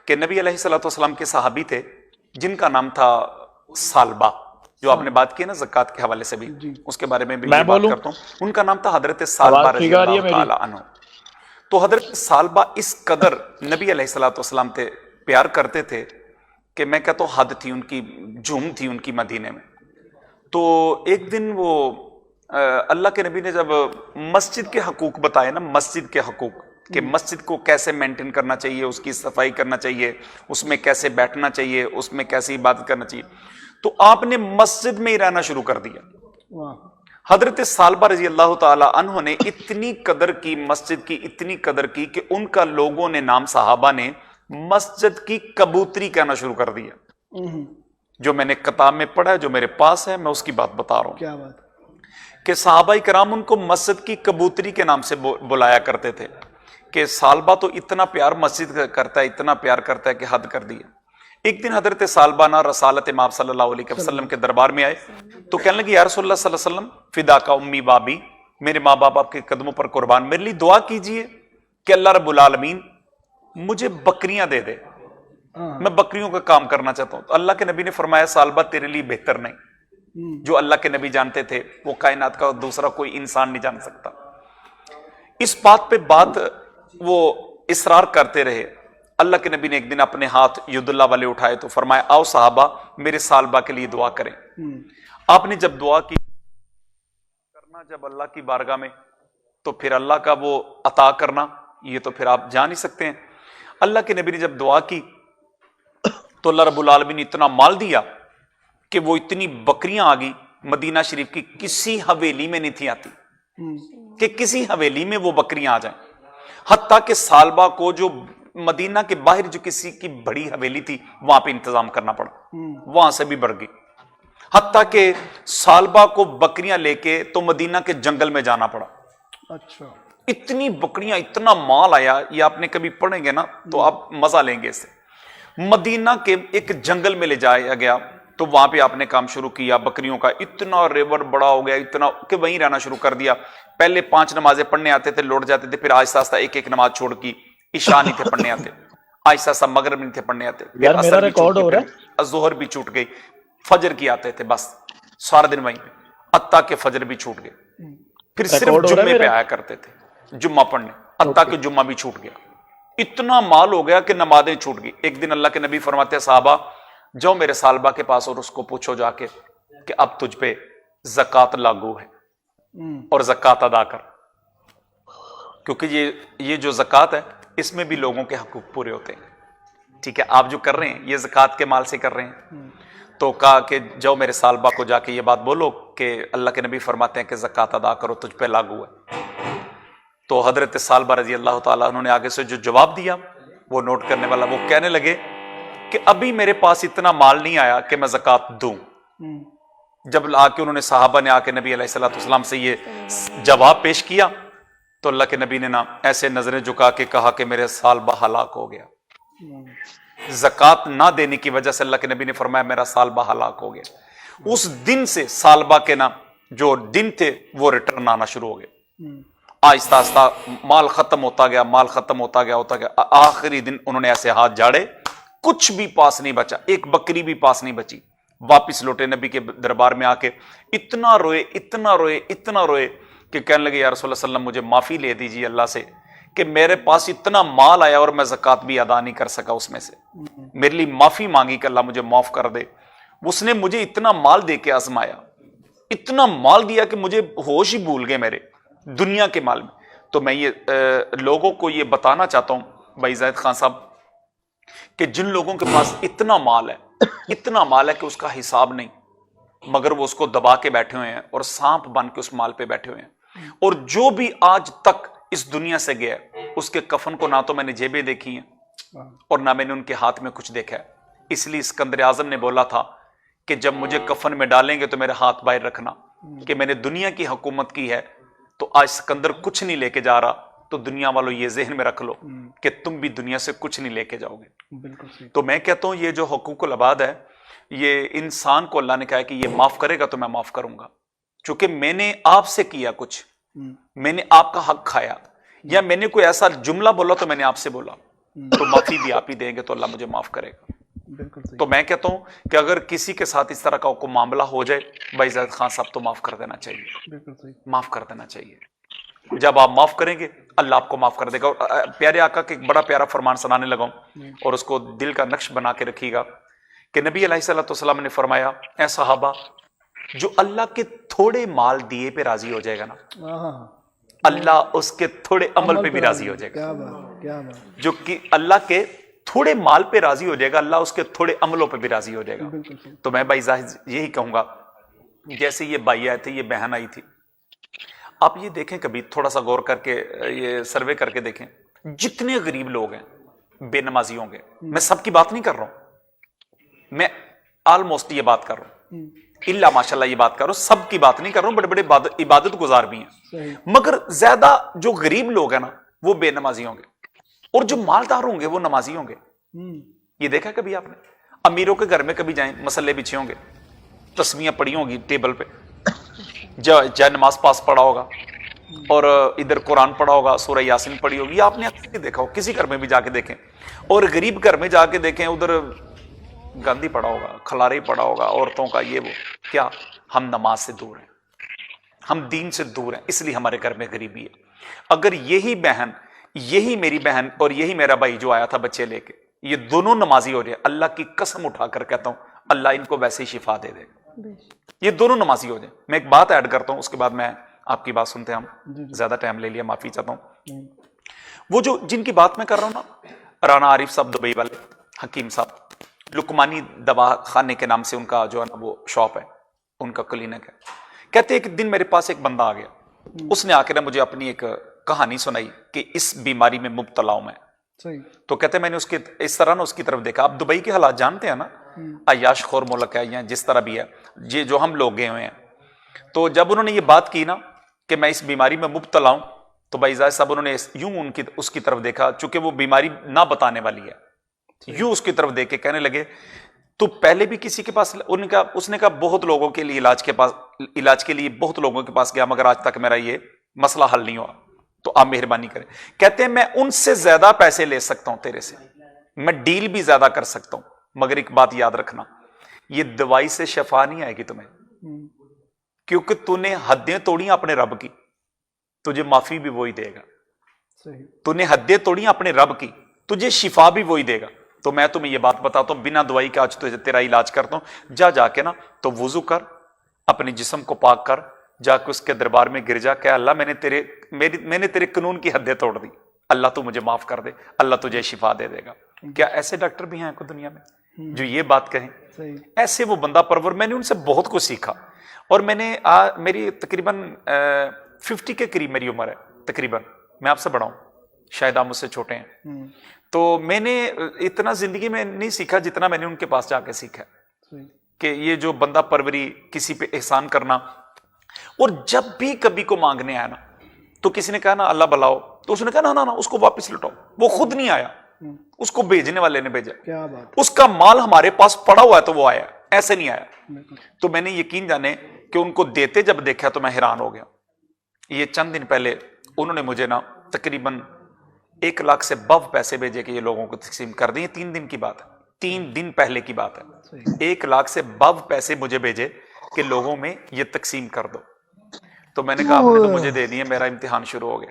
کہ نبی علیہ الصلوۃ والسلام کے صحابی تھے جن کا نام تھا سالبہ، جو آپ نے بات کی نا زکوٰۃ کے حوالے سے بھی، اس کے بارے میں بھی میں بات کرتا ہوں. ان کا نام تھا حضرت سالبہ رضی اللہ تعالی عنہ. تو حضرت سالبہ اس قدر نبی علیہ الصلوۃ والسلام سے پیار کرتے تھے کہ میں کہتا ہوں حد تھی ان کی، جھوم تھی ان کی مدینے میں. تو ایک دن وہ اللہ کے نبی نے جب مسجد کے حقوق بتائے نا، مسجد کے حقوق کہ مسجد کو کیسے مینٹین کرنا چاہیے، اس کی صفائی کرنا چاہیے، اس میں کیسے بیٹھنا چاہیے، اس میں کیسے عبادت کرنا چاہیے، تو آپ نے مسجد میں ہی رہنا شروع کر دیا. حضرت سالبہ رضی اللہ تعالی عنہ نے اتنی قدر کی مسجد کی، اتنی قدر کی کہ ان کا لوگوں نے نام صحابہ نے مسجد کی کبوتری کہنا شروع کر دیا. جو میں نے کتاب میں پڑھا ہے، جو میرے پاس ہے، میں اس کی بات بتا رہا ہوں. کیا بات کہ صحابہ کرام ان کو مسجد کی کبوتری کے نام سے بلایا کرتے تھے کہ سالبہ تو اتنا پیار مسجد کرتا ہے، اتنا پیار کرتا ہے کہ حد کر دیا. ایک دن حضرت سالبہ نہ رسالت امام صلی اللہ علیہ وسلم کے دربار میں آئے تو کہنے لگے یا رسول اللہ صلی اللہ علیہ وسلم فدا کا امی بابی، میرے ماں باپ آپ کے قدموں پر قربان، میرے لیے دعا کیجئے کہ اللہ رب العالمین مجھے بکریاں دے دے، میں بکریوں کا کام کرنا چاہتا ہوں. تو اللہ کے نبی نے فرمایا سالبہ تیرے لیے بہتر نہیں، جو اللہ کے نبی جانتے تھے وہ کائنات کا دوسرا کوئی انسان نہیں جان سکتا. اس بات پہ بات وہ اصرار کرتے رہے. اللہ کے نبی نے ایک دن اپنے ہاتھ ید اللہ والے اٹھائے تو فرمایا آؤ صحابہ میرے سالبہ کے لیے دعا کریں. آپ نے جب دعا کی کرنا جب اللہ کی بارگاہ میں، تو پھر اللہ کا وہ عطا کرنا یہ تو پھر آپ جان ہی سکتے ہیں. اللہ کے نبی نے جب دعا کی تو اللہ رب العالمین نے اتنا مال دیا کہ وہ اتنی بکریاں آ گئی. مدینہ شریف کی کسی حویلی میں نہیں تھی آتی کہ کسی حویلی میں وہ بکریاں آ جائیں. حتیٰ کہ سالبہ کو جو مدینہ کے باہر جو کسی کی بڑی حویلی تھی وہاں پہ انتظام کرنا پڑا، وہاں سے بھی بڑھ گئی. حتیٰ کہ سالبہ کو بکریاں لے کے تو مدینہ کے جنگل میں جانا پڑا. اچھا، اتنی بکریاں، اتنا مال آیا، یہ آپ نے کبھی پڑھیں گے نا تو آپ مزہ لیں گے اس سے. مدینہ کے ایک جنگل میں لے جایا گیا تو وہاں پہ آپ نے کام شروع کیا بکریوں کا. اتنا ریور بڑا ہو گیا، اتنا کہ وہیں رہنا شروع کر دیا. پہلے 5 نمازیں پڑھنے آتے تھے، لوٹ جاتے تھے، پھر آہستہ آہستہ ایک ایک نماز چھوڑ کی. عشاء نہیں تھے پڑھنے آتے، آہستہ آہستہ مغرب نہیں تھے پڑھنے آتے، یار میرا ریکارڈ ہو رہا ہے، ظہر بھی چھوٹ گئی، فجر کی آتے تھے، بس سارا دن وہیں پہ. حتیٰ کہ فجر بھی چھوٹ گئے. پھر صرف جمعے پہ آیا کرتے تھے جمعہ پڑھنے، حتیٰ کہ جمعہ بھی چھوٹ گیا. اتنا مال ہو گیا کہ نمازیں چھوٹ گئی. ایک دن اللہ کے نبی فرماتے ہیں صحابہ جاؤ میرے سالبہ کے پاس اور اس کو پوچھو جا کے کہ اب تجھ پہ زکوٰۃ لاگو ہے اور زکوٰۃ ادا کر، کیونکہ یہ جو زکوٰۃ ہے اس میں بھی لوگوں کے حقوق پورے ہوتے ہیں. ٹھیک ہے، آپ جو کر رہے ہیں یہ زکوٰۃ کے مال سے کر رہے ہیں. تو کہا کہ جاؤ میرے سالبہ کو جا کے یہ بات بولو کہ اللہ کے نبی فرماتے ہیں کہ زکوٰۃ ادا کرو، تجھ پہ لاگو ہے. تو حضرت سالبہ رضی اللہ تعالیٰ انہوں نے آگے سے جو جواب دیا وہ نوٹ کرنے والا، وہ کہنے لگے کہ ابھی میرے پاس اتنا مال نہیں آیا کہ میں زکوٰۃ دوں. جب آ کے انہوں نے صحابہ نے آ کے نبی علیہ الصلوۃ والسلام سے یہ جواب پیش کیا تو اللہ کے نبی نے نا ایسے نظریں جھکا کے کہا کہ میرے سالبہ ہلاک ہو گیا. زکوٰۃ نہ دینے کی وجہ سے اللہ کے نبی نے فرمایا میرا سالبہ ہلاک ہو گیا. اس دن سے سالبہ کے نا جو دن تھے وہ ریٹرن آنا شروع ہو گئے. آہستہ آہستہ مال ختم ہوتا گیا، مال ختم ہوتا گیا. آخری دن انہوں نے ایسے ہاتھ جاڑے، کچھ بھی پاس نہیں بچا، ایک بکری بھی پاس نہیں بچی. واپس لوٹے نبی کے دربار میں آ کے اتنا روئے اتنا روئے اتنا روئے کہ کہنے لگے یا رسول اللہ صلی اللہ علیہ وسلم مجھے معافی لے دیجیے اللہ سے کہ میرے پاس اتنا مال آیا اور میں زکات بھی ادا نہیں کر سکا اس میں سے, میرے لیے معافی مانگی کہ اللہ مجھے معاف کر دے. اس نے مجھے اتنا مال دے کے آزمایا, اتنا مال دیا کہ مجھے ہوش ہی بھول گئے میرے دنیا کے مال میں. تو میں یہ لوگوں کو یہ بتانا چاہتا ہوں بھائی زاہد خان صاحب کہ جن لوگوں کے پاس اتنا مال ہے کہ اس کا حساب نہیں, مگر وہ اس کو دبا کے بیٹھے ہوئے ہیں اور سانپ بن کے اس مال پہ بیٹھے ہوئے ہیں. اور جو بھی آج تک اس دنیا سے گیا اس کے کفن کو نہ تو میں نے جیبیں دیکھی ہیں اور نہ میں نے ان کے ہاتھ میں کچھ دیکھا ہے. اس لیے اسکندر اعظم نے بولا تھا کہ جب مجھے کفن میں ڈالیں گے تو میرے ہاتھ باہر رکھنا کہ میں نے دنیا کی حکومت کی ہے, تو آج سکندر کچھ نہیں لے کے جا رہا, تو دنیا والوں یہ ذہن میں رکھ لو کہ تم بھی دنیا سے کچھ نہیں لے کے جاؤ گے. تو میں کہتا ہوں یہ جو حقوق العباد ہے, یہ انسان کو اللہ نے کہا ہے کہ یہ معاف کرے گا تو میں معاف کروں گا. چونکہ میں نے آپ سے کیا کچھ, میں نے آپ کا حق کھایا, یا میں نے کوئی ایسا جملہ بولا تو میں نے آپ سے بولا, تو معافی بھی آپ ہی دیں گے تو اللہ مجھے معاف کرے گا. تو میں کہتا ہوں کہ اگر کسی کے ساتھ اس طرح کا کوئی معاملہ ہو جائے بھائی زاہد خان صاحب, تو معاف کر دینا چاہیے, معاف کر دینا چاہیے. جب آپ معاف کریں گے اللہ آپ کو معاف کر دے گا. اور پیارے آقا کے ایک بڑا پیارا فرمان سنانے لگا ہوں, اور اس کو دل کا نقش بنا کے رکھیے گا کہ نبی علیہ الصلوۃ والسلام نے فرمایا, اے صحابہ, جو اللہ کے تھوڑے مال دیے پہ راضی ہو جائے گا نا, اللہ اس کے تھوڑے عمل پہ بھی راضی ہو جائے گا. جو کہ اللہ کے تھوڑے مال پہ راضی ہو جائے گا, اللہ اس کے تھوڑے عملوں پہ بھی راضی ہو جائے گا. تو میں بھائی زاہد یہی کہوں گا, جیسے یہ بھائی آئے تھے, یہ بہن آئی تھی, آپ یہ دیکھیں کبھی تھوڑا سا غور کر کے یہ سروے کر کے دیکھیں, جتنے غریب لوگ ہیں بے نمازی ہوں گے, میں سب کی بات نہیں کر رہا ہوں, میں آلموسٹ یہ بات کر رہا ہوں, اللہ ماشاء اللہ یہ بات کر رہا ہوں, سب کی بات نہیں کر رہا ہوں, بڑے بڑے عبادت گزار بھی ہیں, مگر زیادہ جو غریب لوگ ہیں نا وہ بے نمازی ہوں گے, اور جو مالدار ہوں گے وہ نمازی ہوں گے. یہ دیکھا کبھی آپ نے؟ امیروں کے گھر میں کبھی جائیں, مسلے بچھے ہوں گے, تسمیاں پڑی ہوں گی ٹیبل پہ, جائے نماز پاس پڑھا ہوگا, اور ادھر قرآن پڑھا ہوگا, سورہ یاسین پڑھی ہوگی. یہ آپ نے اکثر دیکھا ہو, کسی گھر میں بھی جا کے دیکھیں, اور غریب گھر میں جا کے دیکھیں, ادھر گاندھی پڑھا ہوگا, کھلارے پڑھا ہوگا, عورتوں کا یہ وہ. کیا ہم نماز سے دور ہیں, ہم دین سے دور ہیں, اس لیے ہمارے گھر میں غریبی ہے. اگر یہی بہن, یہی میری بہن اور یہی میرا بھائی جو آیا تھا بچے لے کے, یہ دونوں نمازی ہو جائے, اللہ کی قسم اٹھا کر کہتا ہوں اللہ ان کو ویسے ہی شفا دے دے گا. یہ دونوں نمازی ہو جائیں. میں ایک بات ایڈ کرتا ہوں, اس کے بعد میں آپ کی بات سنتے ہیں. ہم زیادہ ٹائم لے لیا, معافی چاہتا ہوں. وہ جو جن کی بات میں کر رہا ہوں نا, رانا عارف صاحب دبئی والے, حکیم صاحب, لقمانی دوا خانے کے نام سے ان کا جو ہے نا وہ شاپ ہے, ان کا کلینک ہے. کہتے ایک دن میرے پاس ایک بندہ آ گیا, اس نے آ کے نا مجھے اپنی ایک کہانی سنائی کہ اس بیماری میں مبتلا ہوں میں. تو کہتے میں نے اس کے اس طرح نا اس کی طرف دیکھا. آپ دبئی کے حالات جانتے ہیں نا, عیاش خور ملک ہے, یا جس طرح بھی ہے, یہ جو ہم لوگ گئے ہوئے ہیں. تو جب انہوں نے یہ بات کی نا کہ میں اس بیماری میں مبتلا ہوں, تو بھائی زاہد صاحب انہوں نے یوں اس کی طرف دیکھا, چونکہ وہ بیماری نہ بتانے والی ہے, یوں اس کی طرف دیکھ کے کہنے لگے تو پہلے بھی کسی کے پاس, اس نے کہا بہت لوگوں کے لیے علاج کے لیے بہت لوگوں کے پاس گیا, مگر آج تک میرا یہ مسئلہ حل نہیں ہوا, تو آپ مہربانی کریں. کہتے ہیں میں ان سے زیادہ پیسے لے سکتا ہوں تیرے سے, میں ڈیل بھی زیادہ کر سکتا ہوں, مگر ایک بات یاد رکھنا, یہ دوائی سے شفا نہیں آئے گی تمہیں, کیونکہ تو نے حدیں توڑی اپنے رب کی, تجھے معافی بھی وہی دے گا. تو نے حدیں توڑی اپنے رب کی, تجھے شفا بھی وہی دے گا. تو میں تمہیں یہ بات بتاتا ہوں, بنا دوائی کے آج تیرا علاج کرتا ہوں. جا کے نا تو وضو کر, اپنے جسم کو پاک کر, جا کے اس کے دربار میں گر جا کہ اللہ میں نے تیرے قانون کی حدیں توڑ دی, اللہ تو مجھے معاف کر دے, اللہ تجھے شفا دے دے گا. کیا ایسے ڈاکٹر بھی ہیں کو دنیا میں جو یہ بات کہیں؟ ایسے وہ بندہ پرور, میں نے ان سے بہت کچھ سیکھا. اور میں نے میری تقریباً 50 کے قریب میری عمر ہے تقریباً, میں آپ سے بڑا ہوں, شاید آپ مجھ سے چھوٹے ہیں. تو میں نے اتنا زندگی میں نہیں سیکھا جتنا میں نے ان کے پاس جا کے سیکھا, کہ یہ جو بندہ پروری, کسی پہ احسان کرنا. اور جب بھی کبھی کو مانگنے آیا نا, تو کسی نے کہا نا اللہ بلاؤ, تو اس نے کہا نا اس کو واپس لٹاؤ. وہ خود نہیں آیا, اس کو بھیجنے والے نے بھیجا. اس کا مال ہمارے پاس پڑا ہوا ہے تو وہ آیا, ایسے نہیں آیا. تو میں نے یقین جانے کہ ان کو دیتے جب دیکھا تو میں حیران ہو گیا. یہ چند دن پہلے انہوں نے مجھے نا تقریباً 1 لاکھ سے بو پیسے بھیجے کہ یہ لوگوں کو تقسیم کر دیں. 3 دن کی بات ہے, 3 دن پہلے کی بات ہے. 1 لاکھ سے بو پیسے مجھے بھیجے کہ لوگوں میں یہ تقسیم کر دو. تو میں نے کہا آپ نے تو مجھے دے دیے, میرا امتحان شروع ہو گیا.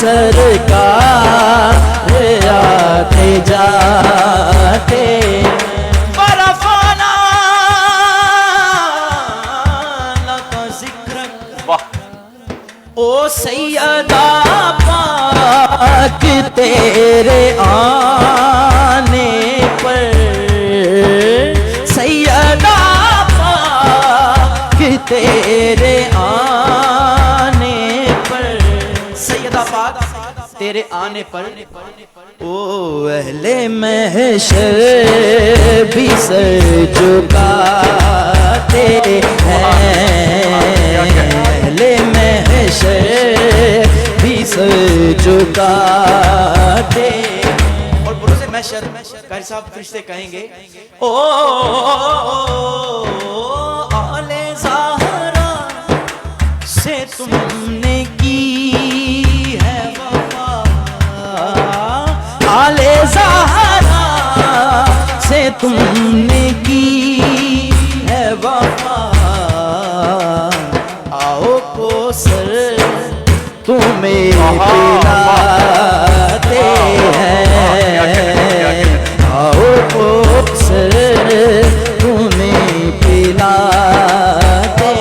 سرکار آتے جاتے برفانا لکا ذکرک او سیدہ پاک تیرے آنے پر سیدہ پاک تیرے آنے پر سیدہ پاک تیرے آنے پر او اہل محشر بھی سر جھکاتے ہیں اہل محشر بھی سر جھکاتے اور بروز محشر قاری صاحب فرشتے کہیں گے او آل زہرا سے تم نے کی ہے وفا آل زہرا سے تم نے کی ہے وفا آؤ کوثر تمہیں پلاتے ہیں آؤ کوثر تمہیں پلاتے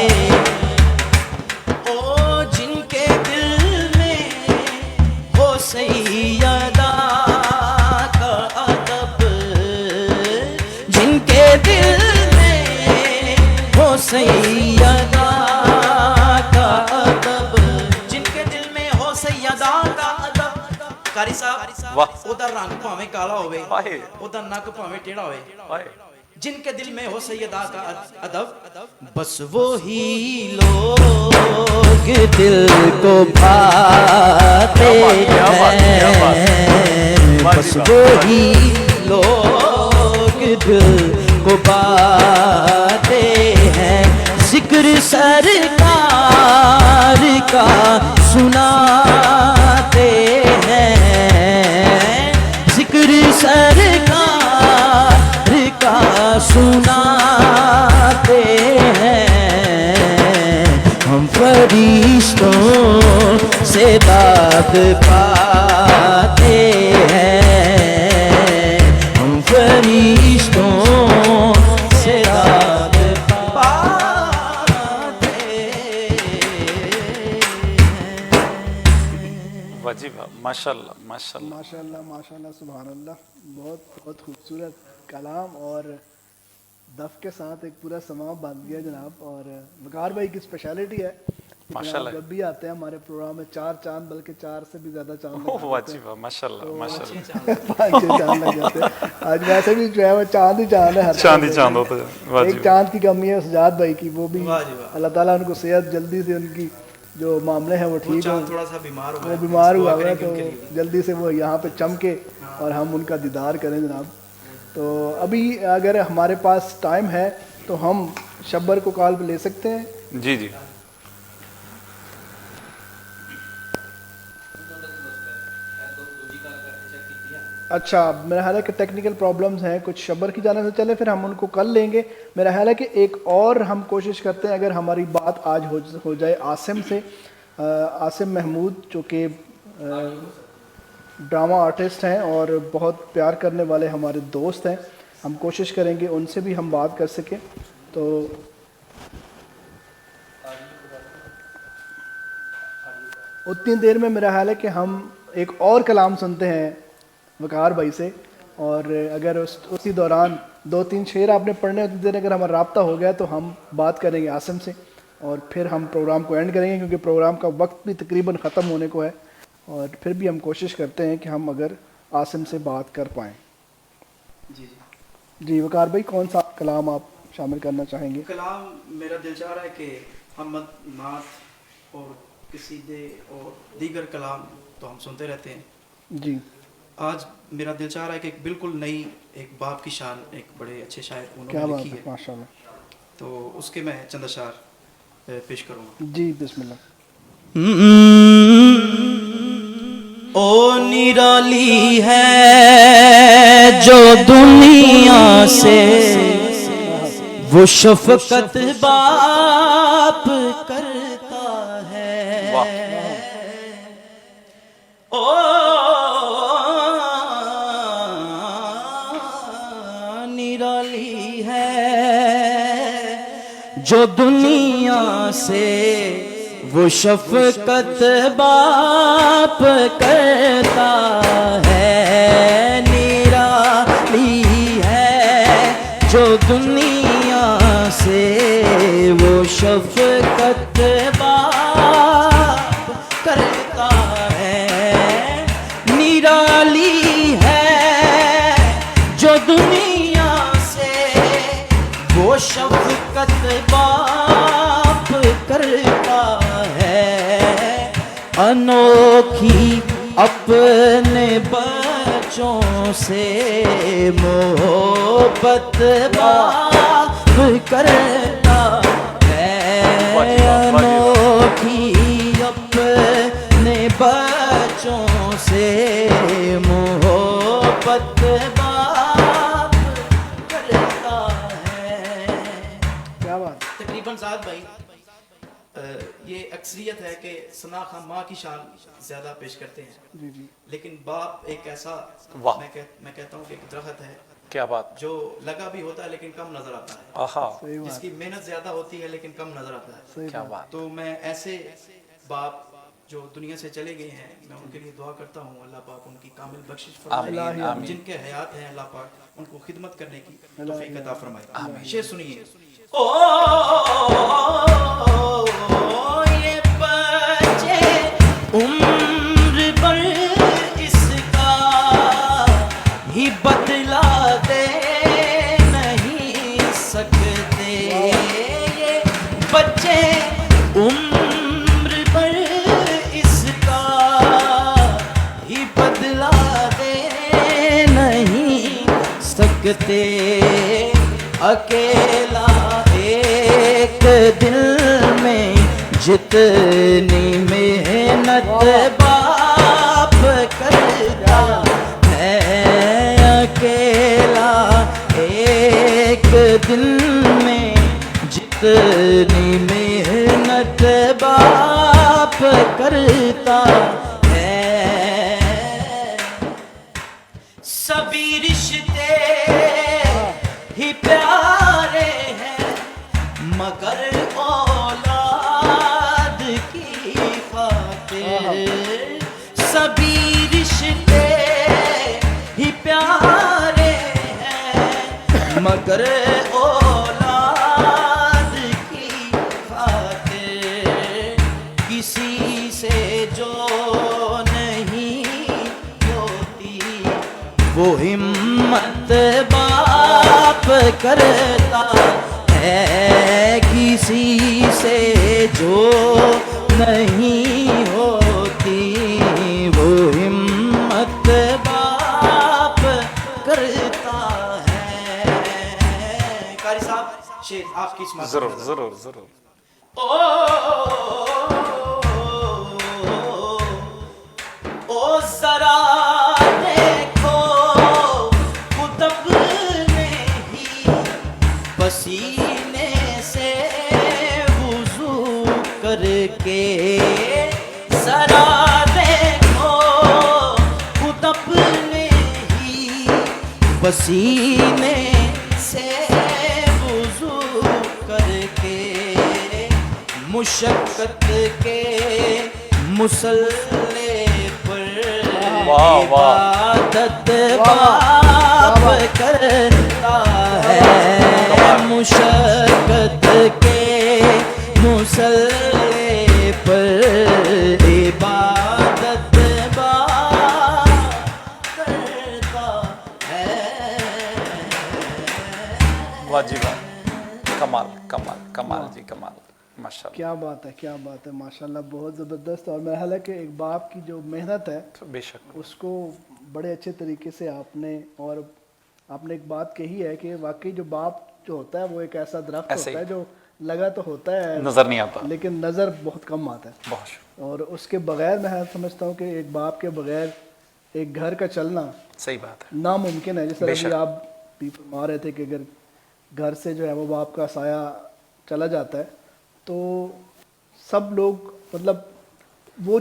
او جن کے دل میں ہو سیدہ کا ادب جن کے دل میں ہو سیدہ کا ادب جن کے دل میں ہو سیدہ کا ادب قاری صاحب ادھر رنگ پاویں کالا ہوئے ادھر نک پاویں ٹیڑھا ہوئے جن کے دل میں ہو سیدہ کا ادب بس وہی لوگ دل کو پاتے ہیں بس وہی لوگ دل کو پاتے ہیں ذکر سرکار کا سناتے ہیں ذکر سرکار کا سناتے ہیں ہم فرشتوں سے داد پاتے ہیں ہم فرشتوں سے داد پاتے واجب ماشاءاللہ ماشاءاللہ ماشاءاللہ ماشاءاللہ سبحان اللہ بہت بہت خوبصورت کلام اور دف کے ساتھ ایک پورا سماع بن گیا جناب اور وقار بھائی کی اسپیشلٹی ہے ماشاءاللہ جب بھی آتے ہیں ہمارے پروگرام میں 4 چاند بلکہ 4 سے بھی زیادہ چاند واجب ماشاءاللہ ماشاءاللہ 5 چاند لگ جاتے ہیں آج ویسے بھی جو ہے وہ چاند ہی چاند ہے ہر چاند ہی چاند ہوتا ہے ایک چاند کی کمی ہے سجاد بھائی کی وہ بھی اللہ تعالیٰ ان کو صحت جلدی سے ان کی جو معاملے ہیں وہ ٹھیک ہوں تھوڑا سا بیمار ہوا وہ بیمار ہوا ہے تو جلدی سے وہ یہاں پہ چمکے اور ہم ان کا دیدار کریں جناب تو ابھی اگر ہمارے پاس ٹائم ہے تو ہم شبر کو کال پہ لے سکتے ہیں جی جی اچھا میرا خیال ہے کہ ٹیکنیکل پرابلمز ہیں کچھ شبر کی جانب سے چلے پھر ہم ان کو کل لیں گے میرا خیال ہے کہ ایک اور ہم کوشش کرتے ہیں اگر ہماری بات آج ہو جائے عاصم سے عاصم محمود جو کہ ڈرامہ آرٹسٹ ہیں اور بہت پیار کرنے والے ہمارے دوست ہیں ہم کوشش کریں گے ان سے بھی ہم بات کر سکیں تو اتنی دیر میں میرا خیال ہے کہ ہم ایک اور کلام سنتے ہیں وقار بھائی سے اور اگر اسی دوران 2-3 شعر آپ نے پڑھنے اتنی دیر اگر ہمارا رابطہ ہو گیا تو ہم بات کریں گے عاصم سے اور پھر ہم پروگرام کو اینڈ کریں گے کیونکہ پروگرام کا وقت بھی تقریباً ختم ہونے کو ہے اور پھر بھی ہم کوشش کرتے ہیں کہ ہم اگر عاصم سے بات کر پائیں جی وقار بھائی کون سا کلام آپ شامل کرنا چاہیں گے کلام میرا دل چاہ رہا ہے کہ حمد نعت اور قصیدے اور دیگر کلام تو ہم سنتے رہتے ہیں جی آج میرا دل چاہ رہا ہے کہ ایک بالکل نئی ایک باپ کی شان ایک بڑے اچھے شاعر انہوں نے لکھی ہے ماشاءاللہ تو اس کے میں چند اشعار پیش کروں گا جی بسم اللہ او نرالی ہے جو دنیا سے وہ شفقت باپ کرتا ہے نرالی ہے جو دنیا سے وہ شفقت باپ کرتا ہے. نرالی ہے جو دنیا سے وہ شفقت باپ کرتا ہے. نرالی ہے جو دنیا سے وہ شفقت باپ کرتا ہے. انوکھی اپنے بچوں سے محبت باپ کرتا ہے. انوکھی اپنے بچوں سے محبت باپ کرتا ہے. کیا بات. تقریباً سعد بھائی یہ اکثریت ہے کہ ثنا خان ماں کی شان زیادہ پیش کرتے ہیں جی جی لیکن باپ ایک ایسا میں کہتا ہوں کہ ایک درخت ہے کیا بات جو لگا بھی ہوتا ہے لیکن کم نظر آتا ہے. آہا جس کی محنت زیادہ ہوتی ہے لیکن کم نظر آتا ہے. کیا بات. تو میں ایسے باپ جو دنیا سے چلے گئے ہیں میں ان کے لیے دعا کرتا ہوں اللہ پاک ان کی کامل بخشش فرمائے. جن کے حیات ہیں اللہ پاک ان کو خدمت کرنے کی توفیق عطا فرمائے. شعر سنیے. یہ بچے عمر بھر اس کا ہی بدلا دے نہیں سکتے. یہ بچے عمر بھر اس کا ہی بدلا دے نہیں سکتے. اکیلا ایک دل میں جتنی محنت باپ کرتا ہے. اکیلا ایک دل میں جتنی محنت باپ کرتا ہے. سبھی رشتے ہی پیارے ہیں مگر اولاد کی خاطر. سبھی رشتے ہی پیارے ہیں مگر اولاد کی خاطر. کسی سے جو نہیں ہوتی وہ ہمت باپ کرتا ہے. کسی سے جو نہیں ہوتی وہ ہمت باپ کرتا ہے. قاری صاحب شعر آپ کی سماعت. ضرور ضرور ضرور. او ذرا دیکھو خود اپنے ہی پسینے سے وضو کر کے. ذرا دیکھو خود اپنے ہی پسینے سے وضو کر کے. مشقت کے مسلح پر عبادت باپ کرتا ہے. مشقت کے مسلح پر عبادت باپ کرتا ہے. واجب کمال کمال کمال جی کمال. ماشاءاللہ کیا بات ہے کیا بات ہے ماشاءاللہ بہت زبردست. اور میں حالانکہ ایک باپ کی جو محنت ہے بے شک اس کو بڑے اچھے طریقے سے آپ نے ایک بات کہی ہے کہ واقعی جو باپ جو ہوتا ہے وہ ایک ایسا درخت ہوتا ہے جو لگا تو ہوتا ہے نظر نہیں آتا لیکن نظر بہت کم آتا ہے. اور اس کے بغیر میں سمجھتا ہوں کہ ایک باپ کے بغیر ایک گھر کا چلنا صحیح بات ہے ناممکن ہے. جس طرح ابھی آپ بھی فرما رہے تھے کہ اگر گھر سے جو ہے وہ باپ کا سایہ چلا جاتا ہے تو سب لوگ مطلب وہ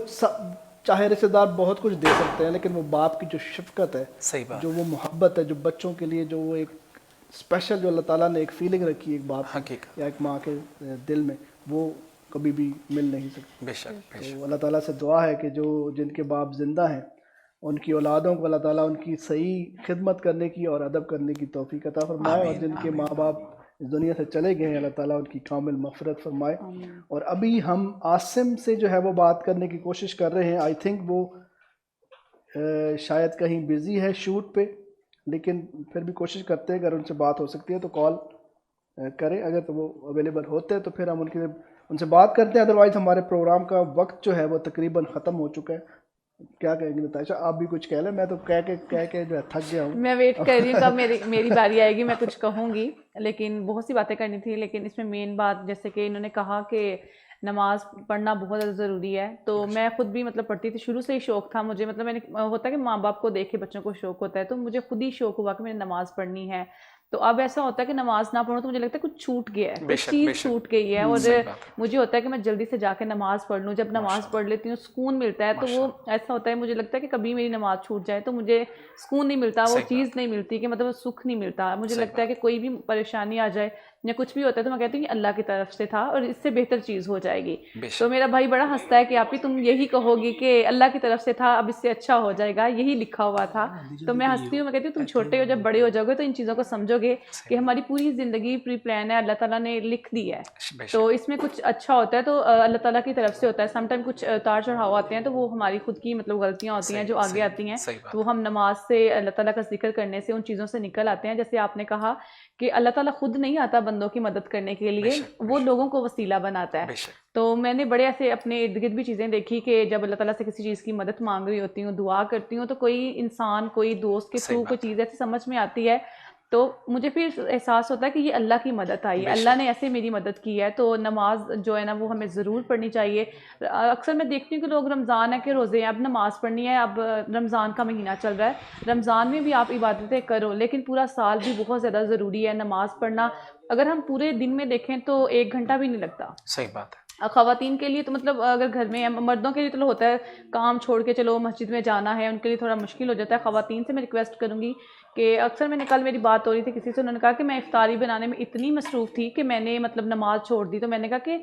چاہے رشتہ دار بہت کچھ دے سکتے ہیں لیکن وہ باپ کی جو شفقت ہے, صحیح بات, جو وہ محبت ہے, جو بچوں کے لیے جو وہ ایک اسپیشل جو اللہ تعالیٰ نے ایک فیلنگ رکھی ہے ایک باپ یا ایک ماں کے دل میں, وہ کبھی بھی مل نہیں سکتی. بے شک. تو اللہ تعالیٰ سے دعا ہے کہ جو جن کے باپ زندہ ہیں ان کی اولادوں کو اللہ تعالیٰ ان کی صحیح خدمت کرنے کی اور ادب کرنے کی توفیق عطا فرمائے, اور جن کے ماں باپ اس دنیا سے چلے گئے ہیں اللہ تعالیٰ ان کی کامل مغفرت فرمائے. اور ابھی ہم عاصم سے جو ہے وہ بات کرنے کی کوشش کر رہے ہیں. آئی تھنک وہ شاید کہیں بزی ہے شوٹ پہ, لیکن پھر بھی کوشش کرتے ہیں اگر ان سے بات ہو سکتی ہے تو کال کریں, اگر تو وہ اویلیبل ہوتے ہیں تو پھر ہم ان سے بات کرتے ہیں. ادروائز ہمارے پروگرام کا وقت جو ہے وہ تقریباً ختم ہو چکا ہے. کیا کہیں گے نتاشا, آپ بھی کچھ کہہ لیں, میں تو کہہ کے جو ہے تھک گیا ہوں. میں ویٹ کر رہی ہوں کب میری باری آئے گی, میں کچھ کہوں گی, لیکن بہت سی باتیں کرنی تھی. لیکن اس میں مین بات جیسے کہ انہوں نے کہا کہ نماز پڑھنا بہت زیادہ ضروری ہے, تو میں خود بھی مطلب پڑھتی تھی, شروع سے ہی شوق تھا مجھے, مطلب میں نے ہوتا ہے کہ ماں باپ کو دیکھ کے بچوں کو شوق ہوتا ہے, تو مجھے خود ہی شوق ہوا کہ میں نے نماز پڑھنی ہے. تو اب ایسا ہوتا ہے کہ نماز نہ پڑھوں تو مجھے لگتا ہے کچھ چھوٹ گیا ہے, کچھ چیز چھوٹ گئی ہے, اور مجھے ہوتا ہے کہ میں جلدی سے جا کے نماز پڑھ لوں. جب نماز پڑھ لیتی ہوں سکون ملتا ہے, تو وہ ایسا ہوتا ہے مجھے لگتا ہے کہ کبھی میری نماز چھوٹ جائے تو مجھے سکون نہیں ملتا, وہ چیز نہیں ملتی, کہ مطلب سکھ نہیں ملتا. مجھے لگتا ہے کہ کوئی بھی پریشانی آ جائے یا کچھ بھی ہوتا ہے تو میں کہتی ہوں کہ اللہ کی طرف سے تھا اور اس سے بہتر چیز ہو جائے گی. تو میرا بھائی بڑا ہنستا ہے کہ آپ ہی تم یہی کہو گی کہ اللہ کی طرف سے تھا, اب اس سے اچھا ہو جائے گا, یہی لکھا ہوا تھا. تو میں ہنستی ہوں, میں کہتی ہوں تم چھوٹے ہو, جب بڑے ہو جاؤ گے تو ان چیزوں کو سمجھو گے کہ ہماری پوری زندگی پری پلان ہے, اللہ تعالیٰ نے لکھ دی ہے. تو اس میں کچھ اچھا ہوتا ہے تو اللہ تعالیٰ کی طرف سے ہوتا ہے. سم ٹائم کچھ اتار چڑھاؤ آتے ہیں تو وہ ہماری خود کی مطلب غلطیاں ہوتی ہیں جو آگے آتی ہیں, تو وہ ہم نماز سے اللہ تعالیٰ کا ذکر کرنے سے ان چیزوں سے نکل آتے ہیں. جیسے آپ نے کہا کہ اللہ تعالیٰ خود نہیں آتا بندوں کی مدد کرنے کے لیے, وہ لوگوں کو وسیلہ بناتا ہے. تو میں نے بڑے ایسے اپنے ارد گرد بھی چیزیں دیکھی کہ جب اللہ تعالیٰ سے کسی چیز کی مدد مانگ رہی ہوتی ہوں, دعا کرتی ہوں, تو کوئی انسان کوئی دوست کے تھرو کوئی چیز ایسی سمجھ میں آتی ہے تو مجھے پھر احساس ہوتا ہے کہ یہ اللہ کی مدد آئی ہے, اللہ نے ایسے میری مدد کی ہے. تو نماز جو ہے نا وہ ہمیں ضرور پڑھنی چاہیے. اکثر میں دیکھتی ہوں کہ لوگ رمضان ہے کہ روزے ہیں, اب نماز پڑھنی ہے, اب رمضان کا مہینہ چل رہا ہے, رمضان میں بھی آپ عبادتیں کرو, لیکن پورا سال بھی بہت زیادہ ضروری ہے نماز پڑھنا. اگر ہم پورے دن میں دیکھیں تو 1 گھنٹہ بھی نہیں لگتا. صحیح بات ہے. خواتین کے لیے تو مطلب اگر گھر میں, مردوں کے لیے تو ہوتا ہے کام چھوڑ کے چلو مسجد میں جانا ہے, ان کے لیے تھوڑا مشکل ہو جاتا ہے. خواتین سے میں ریکویسٹ کروں گی کہ اکثر میں نے کل میری بات ہو رہی تھی کسی سے, انہوں نے کہا کہ میں افطاری بنانے میں اتنی مصروف تھی کہ میں نے مطلب نماز چھوڑ دی. تو میں نے کہا کہ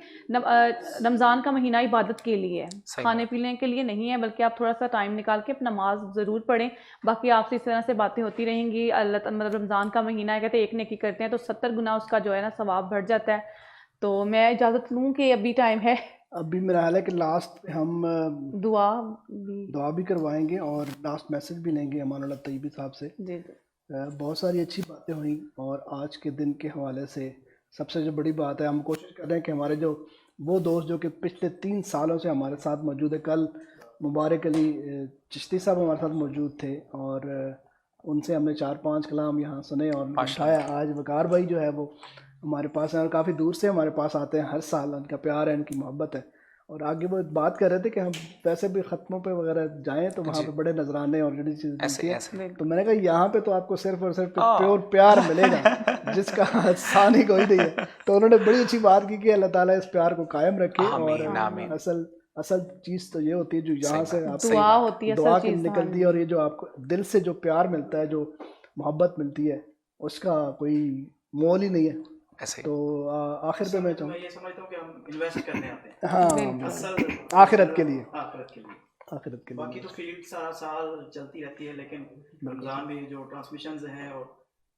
رمضان کا مہینہ عبادت کے لیے ہے, کھانے پینے کے لیے نہیں ہے, بلکہ آپ تھوڑا سا ٹائم نکال کے نماز ضرور پڑھیں. باقی آپ سے اس طرح سے باتیں ہوتی رہیں گی. اللہ مطلب رمضان کا مہینہ ہے, کہتے ہیں ایک نیکی کرتے ہیں تو 70 گنا اس کا جو ہے نا ثواب بڑھ جاتا ہے. تو میں اجازت لوں کہ ابھی ٹائم ہے, ابھی میرا خیال ہے کہ لاسٹ ہم دعا بھی کروائیں گے اور لاسٹ میسج بھی لیں گے امان اللہ طیبی صاحب سے. بہت ساری اچھی باتیں ہوئیں, اور آج کے دن کے حوالے سے سب سے جو بڑی بات ہے, ہم کوشش کر رہے ہیں کہ ہمارے جو وہ دوست جو کہ پچھلے 3 سالوں سے ہمارے ساتھ موجود ہے, کل مبارک علی چشتی صاحب ہمارے ساتھ موجود تھے اور ان سے ہم نے 4-5 کلام یہاں سنے اور اٹھایا. آج وقار بھائی جو ہے وہ ہمارے پاس ہیں اور کافی دور سے ہمارے پاس آتے ہیں ہر سال, ان کا پیار ہے, ان کی محبت ہے. اور آگے وہ بات کر رہے تھے کہ ہم ویسے بھی ختموں پہ وغیرہ جائیں تو وہاں پہ بڑے نذرانے اور جڑی چیز ملتی ہے, تو میں نے کہا یہاں پہ تو آپ کو صرف اور صرف پیور پیار ملے گا جس کا ثانی کوئی نہیں ہے. تو انہوں نے بڑی اچھی بات کی کہ اللہ تعالیٰ اس پیار کو قائم رکھے, اور اصل چیز تو یہ ہوتی ہے جو یہاں سے آپ دعا کی نکلتی ہے, اور یہ جو آپ کو دل سے جو پیار ملتا ہے, جو محبت ملتی ہے, اس کا کوئی مول ہی نہیں ہے. تو آخر پہ میں یہ سمجھتا ہوں کہ ہم انویسٹ کرنے آتے ہیں, ہاں آخرت کے لیے. باقی تو فیلڈ سارا سال چلتی رہتی ہے, لیکن رمضان میں جو ٹرانسمیشنز ہیں اور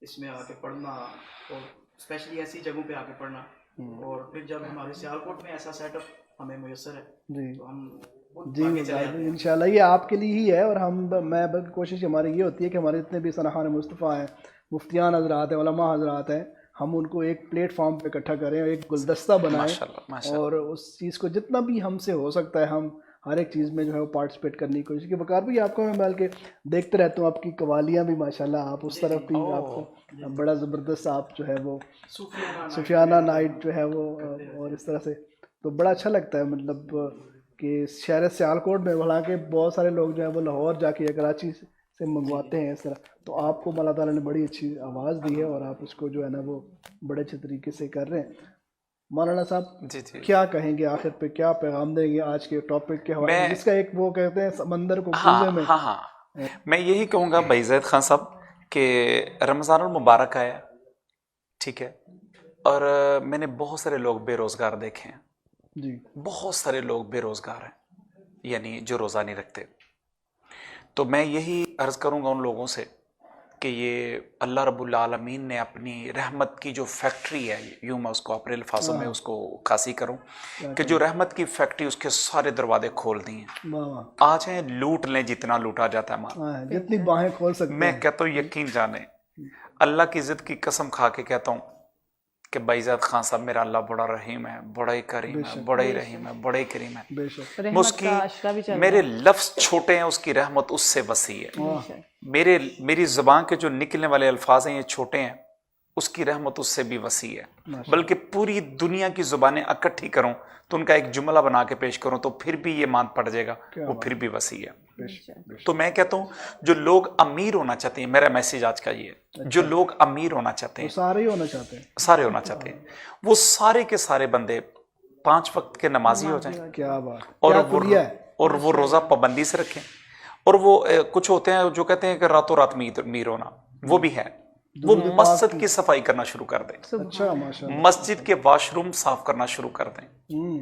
اس میں آ کے پڑھنا, اور اسپیشلی ایسی جگہوں پہ آ کے پڑھنا, اور پھر جب ہمارے سیالکوٹ میں ایسا سیٹ اپ ہمیں میسر ہے تو ہم انشاءاللہ یہ آپ کے لیے ہی ہے. اور میں کوشش ہماری یہ ہوتی ہے کہ ہمارے جتنے بھی سرحان مصطفیٰ ہیں, مفتیان حضرات ہیں, علماء حضرات ہیں, ہم ان کو ایک پلیٹ فارم پہ اکٹھا کریں اور ایک گلدستہ بنائیں, اور اس چیز کو جتنا بھی ہم سے ہو سکتا ہے ہم ہر ایک چیز میں جو ہے وہ پارٹیسپیٹ کرنے کی کوشش کی. وقار بھی آپ کو میں بلکہ دیکھتے رہتا ہوں, آپ کی قوالیاں بھی ماشاءاللہ, آپ اس طرف بھی آپ کو بڑا زبردست, آپ جو ہے وہ صوفیانہ نائٹ جو ہے وہ, اور اس طرح سے تو بڑا اچھا لگتا ہے. مطلب کہ شہر سیالکوٹ میں حالانکہ بہت سارے لوگ جو ہے وہ لاہور جا کے یا کراچی سے منگواتے ہیں اس طرح, تو آپ کو اللہ تعالیٰ نے بڑی اچھی آواز دی ہے اور آپ اس کو جو ہے نا وہ بڑے اچھے طریقے سے کر رہے ہیں. مولانا صاحب جی کیا کہیں گے آخر پہ, کیا پیغام دیں گے آج کے ٹاپک کے حوالے سے, جس کا ایک وہ کہتے ہیں سمندر کو کوزے میں. ہاں میں یہی کہوں گا بھائی زید خان صاحب کہ رمضان المبارک آیا, ٹھیک ہے, اور میں نے بہت سارے لوگ بے روزگار دیکھے ہیں جی, بہت سارے لوگ بے روزگار ہیں, یعنی جو روزہ نہیں رکھتے. تو میں یہی عرض کروں گا ان لوگوں سے کہ یہ اللہ رب العالمین نے اپنی رحمت کی جو فیکٹری ہے, یوں میں اس کو اپنے الفاظوں میں اس کو خاصی کروں کہ جو رحمت کی فیکٹری, اس کے سارے دروازے کھول دی ہیں. آج ہیں لوٹ لیں جتنا لوٹا جاتا ہے, جتنی باہیں کھول سکتے. میں کہتا ہوں یقین جانے, اللہ کی عزت کی قسم کھا کے کہتا ہوں کہ بھائی زید خان صاحب میرا اللہ بڑا رحیم ہے, بڑا ہی کریم ہے, بڑا ہی رحیم ہے, بڑا ہی کریم ہے. اس کی میرے لفظ چھوٹے ہیں, اس کی رحمت اس سے وسیع ہے. میری زبان کے جو نکلنے والے الفاظ ہیں یہ چھوٹے ہیں, اس کی رحمت اس سے بھی وسیع ہے. بلکہ پوری دنیا کی زبانیں اکٹھی کروں تو ان کا ایک جملہ بنا کے پیش کروں تو پھر بھی یہ مان پڑ جائے گا, وہ پھر بھی وسیع ہے. تو میں کہتا ہوں جو لوگ امیر ہونا چاہتے ہیں, میرا میسیج آج کا یہ ہے, جو لوگ امیر ہونا چاہتے ہیں, سارے ہونا چاہتے ہیں, سارے ہونا چاہتے ہیں, وہ سارے کے سارے بندے 5 وقت کے نمازی ہو جائیں. کیا بات, اور وہ روزہ پابندی سے رکھیں. اور وہ کچھ ہوتے ہیں جو کہتے ہیں کہ راتوں رات امیر ہونا, وہ بھی ہے. وہ مسجد کی صفائی کرنا شروع کر دیں, مسجد کے واش روم صاف کرنا شروع کر دیں.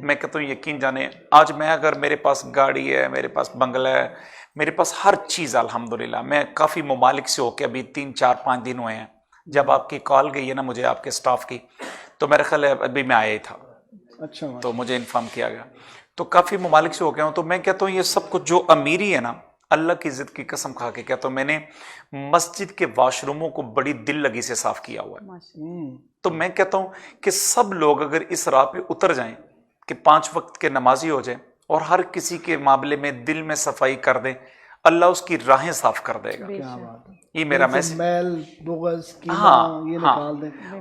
میں کہتا ہوں یقین جانے, آج میں اگر میرے پاس گاڑی ہے, میرے پاس بنگلہ ہے, میرے پاس ہر چیز الحمدللہ, میں کافی ممالک سے ہو کے ابھی 3-4-5 دن ہوئے ہیں. جب آپ کی کال گئی ہے نا مجھے آپ کے سٹاف کی, تو میرا خیال ہے ابھی میں آیا ہی تھا, تو مجھے انفارم کیا گیا, تو کافی ممالک سے ہو گیا ہوں. تو میں کہتا ہوں یہ سب کچھ جو امیری ہے نا, اللہ کی عزت کی قسم کھا کے کہتا ہوں میں نے مسجد کے واش روموں کو بڑی دل لگی سے صاف کیا ہوا ہے. تو میں کہتا ہوں کہ سب لوگ اگر اس راہ پہ اتر جائیں کہ 5 وقت کے نمازی ہو جائیں اور ہر کسی کے معاملے میں دل میں صفائی کر دیں, اللہ اس کی راہیں صاف کر دے گا. یہ میرا میسج.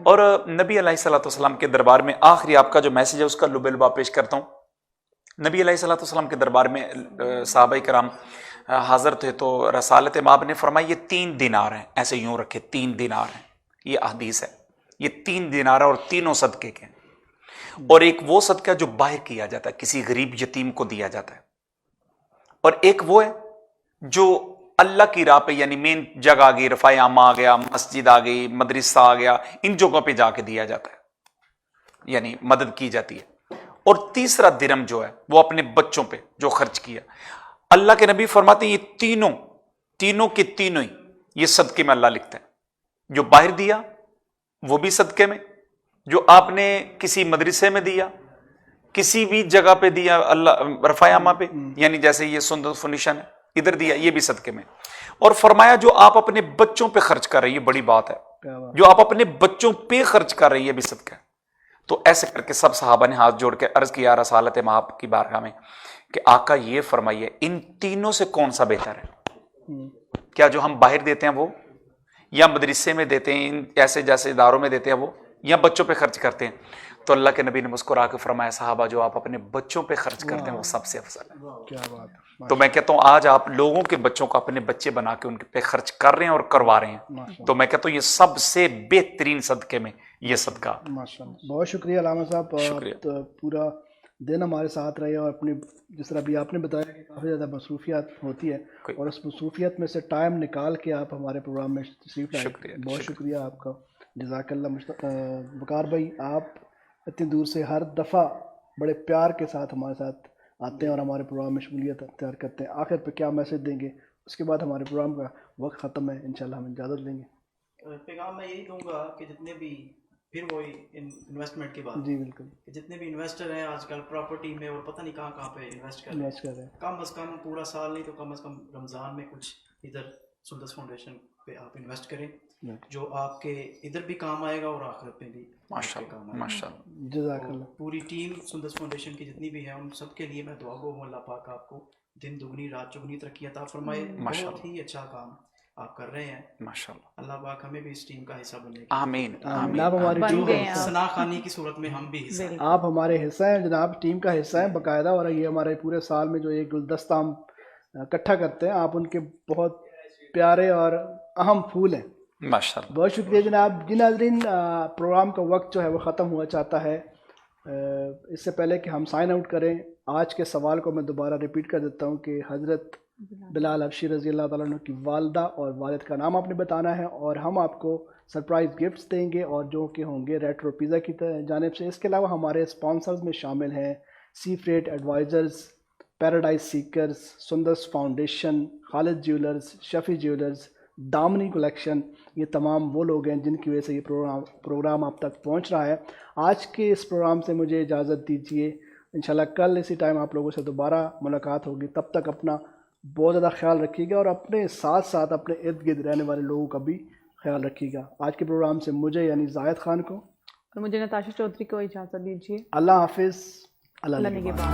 اور نبی علیہ الصلوۃ والسلام کے دربار میں آخری آپ کا جو میسج ہے اس کا لب لبا پیش کرتا ہوں. نبی علیہ الصلوۃ والسلام کے دربار میں صحابہ کرام حاضر تھے, تو رسالت مآب نے فرمایا یہ 3 دینار ہیں, ایسے یوں رکھے 3 دینار ہیں, یہ حدیث ہے, یہ 3 دینار اور تینوں صدقے کے ہیں. اور ایک وہ صدقہ جو باہر کیا جاتا ہے, کسی غریب یتیم کو دیا جاتا ہے, اور ایک وہ ہے جو اللہ کی راہ پہ, یعنی مین جگہ آ گئی, رفع عامہ آ گیا, مسجد آ گئی, مدرسہ آ گیا, ان جگہوں پہ جا کے دیا جاتا ہے, یعنی مدد کی جاتی ہے. اور تیسرا درم جو ہے وہ اپنے بچوں پہ جو خرچ کیا. اللہ کے نبی فرماتے ہیں یہ تینوں کے تینوں ہی یہ صدقے میں اللہ لکھتا ہے. جو باہر دیا وہ بھی صدقے میں, جو آپ نے کسی مدرسے میں دیا, کسی بھی جگہ پہ دیا, اللہ رفع عامہ پہ, یعنی جیسے یہ سندس فاؤنڈیشن ہے ادھر دیا, یہ بھی صدقے میں. اور فرمایا جو آپ اپنے بچوں پہ خرچ کر رہے ہیں, یہ بڑی بات ہے, جو آپ اپنے بچوں پہ خرچ کر رہے ہیں یہ بھی صدقہ ہے. تو ایسے کر کے سب صحابہ نے ہاتھ جوڑ کے عرض کیا رسالت مآب کی بارگاہ میں کہ آقا یہ فرمائیے ان تینوں سے کون سا بہتر ہے؟ کیا جو ہم باہر دیتے ہیں وہ, یا مدرسے میں دیتے ہیں, ان ایسے جیسے اداروں میں دیتے ہیں وہ, یا بچوں پہ خرچ کرتے ہیں؟ تو اللہ کے نبی نے مسکرا کے فرمایا صحابہ جو آپ اپنے بچوں پہ خرچ کرتے ہیں وہ سب سے افضل ہے. کیا بات ہے. تو میں کہتا ہوں آج آپ لوگوں کے بچوں کو اپنے بچے بنا کے ان پہ خرچ کر رہے ہیں اور کروا رہے ہیں, تو میں کہتا ہوں یہ سب سے بہترین صدقے میں یہ صدقہ. بہت شکریہ علامہ صاحب, پورا دن ہمارے ساتھ رہے, اور اپنی جس طرح بھی آپ نے بتایا کہ کافی زیادہ مصروفیات ہوتی ہے, اور اس مصروفیت میں سے ٹائم نکال کے آپ ہمارے پروگرام میں تشریف لائے, بہت شکریہ آپ کا, جزاک اللہ. وقار بھائی آپ اتنی دور سے ہر دفعہ بڑے پیار کے ساتھ ہمارے ساتھ آتے ہیں اور ہمارے پروگرام میں شمولیت اختیار کرتے ہیں. آخر پہ کیا میسج دیں گے؟ اس کے بعد ہمارے پروگرام کا وقت ختم ہے, انشاءاللہ ہم اجازت لیں گے. پیغام میں یہی دوں گا کہ جتنے بھی, پھر وہی انویسٹمنٹ کی بات, جی بالکل, جتنے بھی انویسٹر ہیں آج کل پراپرٹی میں اور پتہ نہیں کہاں پہ انویسٹ کر رہے ہیں, کم از کم پورا سال نہیں تو کم از کم رمضان میں کچھ ادھر سندس فاؤنڈیشن پہ آپ انویسٹ کریں, جو آپ کے ادھر بھی کام آئے گا اور آخرت میں بھی ماشاءاللہ. جزاک اللہ. پوری ٹیم سندس فاؤنڈیشن کی جتنی بھی ہے ان سب کے لیے میں دعا گو ہوں, اللہ پاک آپ کو دن دگنی رات چگنی ترقی عطا فرمائے. بہت ہی اچھا کام آپ کر رہے ہیں ماشاءاللہ. اللہ پاک ہمیں بھی اس ٹیم کا حصہ بنے. آمین. آپ ہماری ٹیم کا ثنا خوانی کی صورت میں ہم بھی حصہ, آپ ہمارے حصہ ہیں جناب, ٹیم کا حصہ ہیں باقاعدہ. اور یہ ہمارے پورے سال میں جو ایک گلدستہ ہم اکٹھا کرتے ہیں, آپ ان کے بہت پیارے اور اہم پھول ہیں ماشاءاللہ. بہت شکریہ جناب. جی ناظرین, پروگرام کا وقت جو ہے وہ ختم ہوا چاہتا ہے, اس سے پہلے کہ ہم سائن آؤٹ کریں، آج کے سوال کو میں دوبارہ ریپیٹ کر دیتا ہوں کہ حضرت بلال حبشی رضی اللہ تعالیٰ عنہ کی والدہ اور والد کا نام آپ نے بتانا ہے، اور ہم آپ کو سرپرائز گفٹس دیں گے اور جو کہ ہوں گے ریٹرو پیزا کی جانب سے۔ اس کے علاوہ ہمارے اسپانسرز میں شامل ہیں سی فریٹ ایڈوائزرز، پیراڈائز سیکرز، سندس فاؤنڈیشن، خالد جیولرز، شفیع جیولرز، دامنی کلیکشن۔ یہ تمام وہ لوگ ہیں جن کی وجہ سے یہ پروگرام آپ تک پہنچ رہا ہے۔ آج کے اس پروگرام سے مجھے اجازت دیجیے، انشاءاللہ کل اسی ٹائم آپ لوگوں سے دوبارہ ملاقات ہوگی۔ تب تک اپنا بہت زیادہ خیال رکھیے گا اور اپنے ساتھ ساتھ اپنے ارد گرد رہنے والے لوگوں کا بھی خیال رکھیے گا۔ آج کے پروگرام سے مجھے یعنی زاہد خان کو اور مجھے نتاشا چودھری کو اجازت دیجیے۔ اللہ حافظ، اللہ نگہبان۔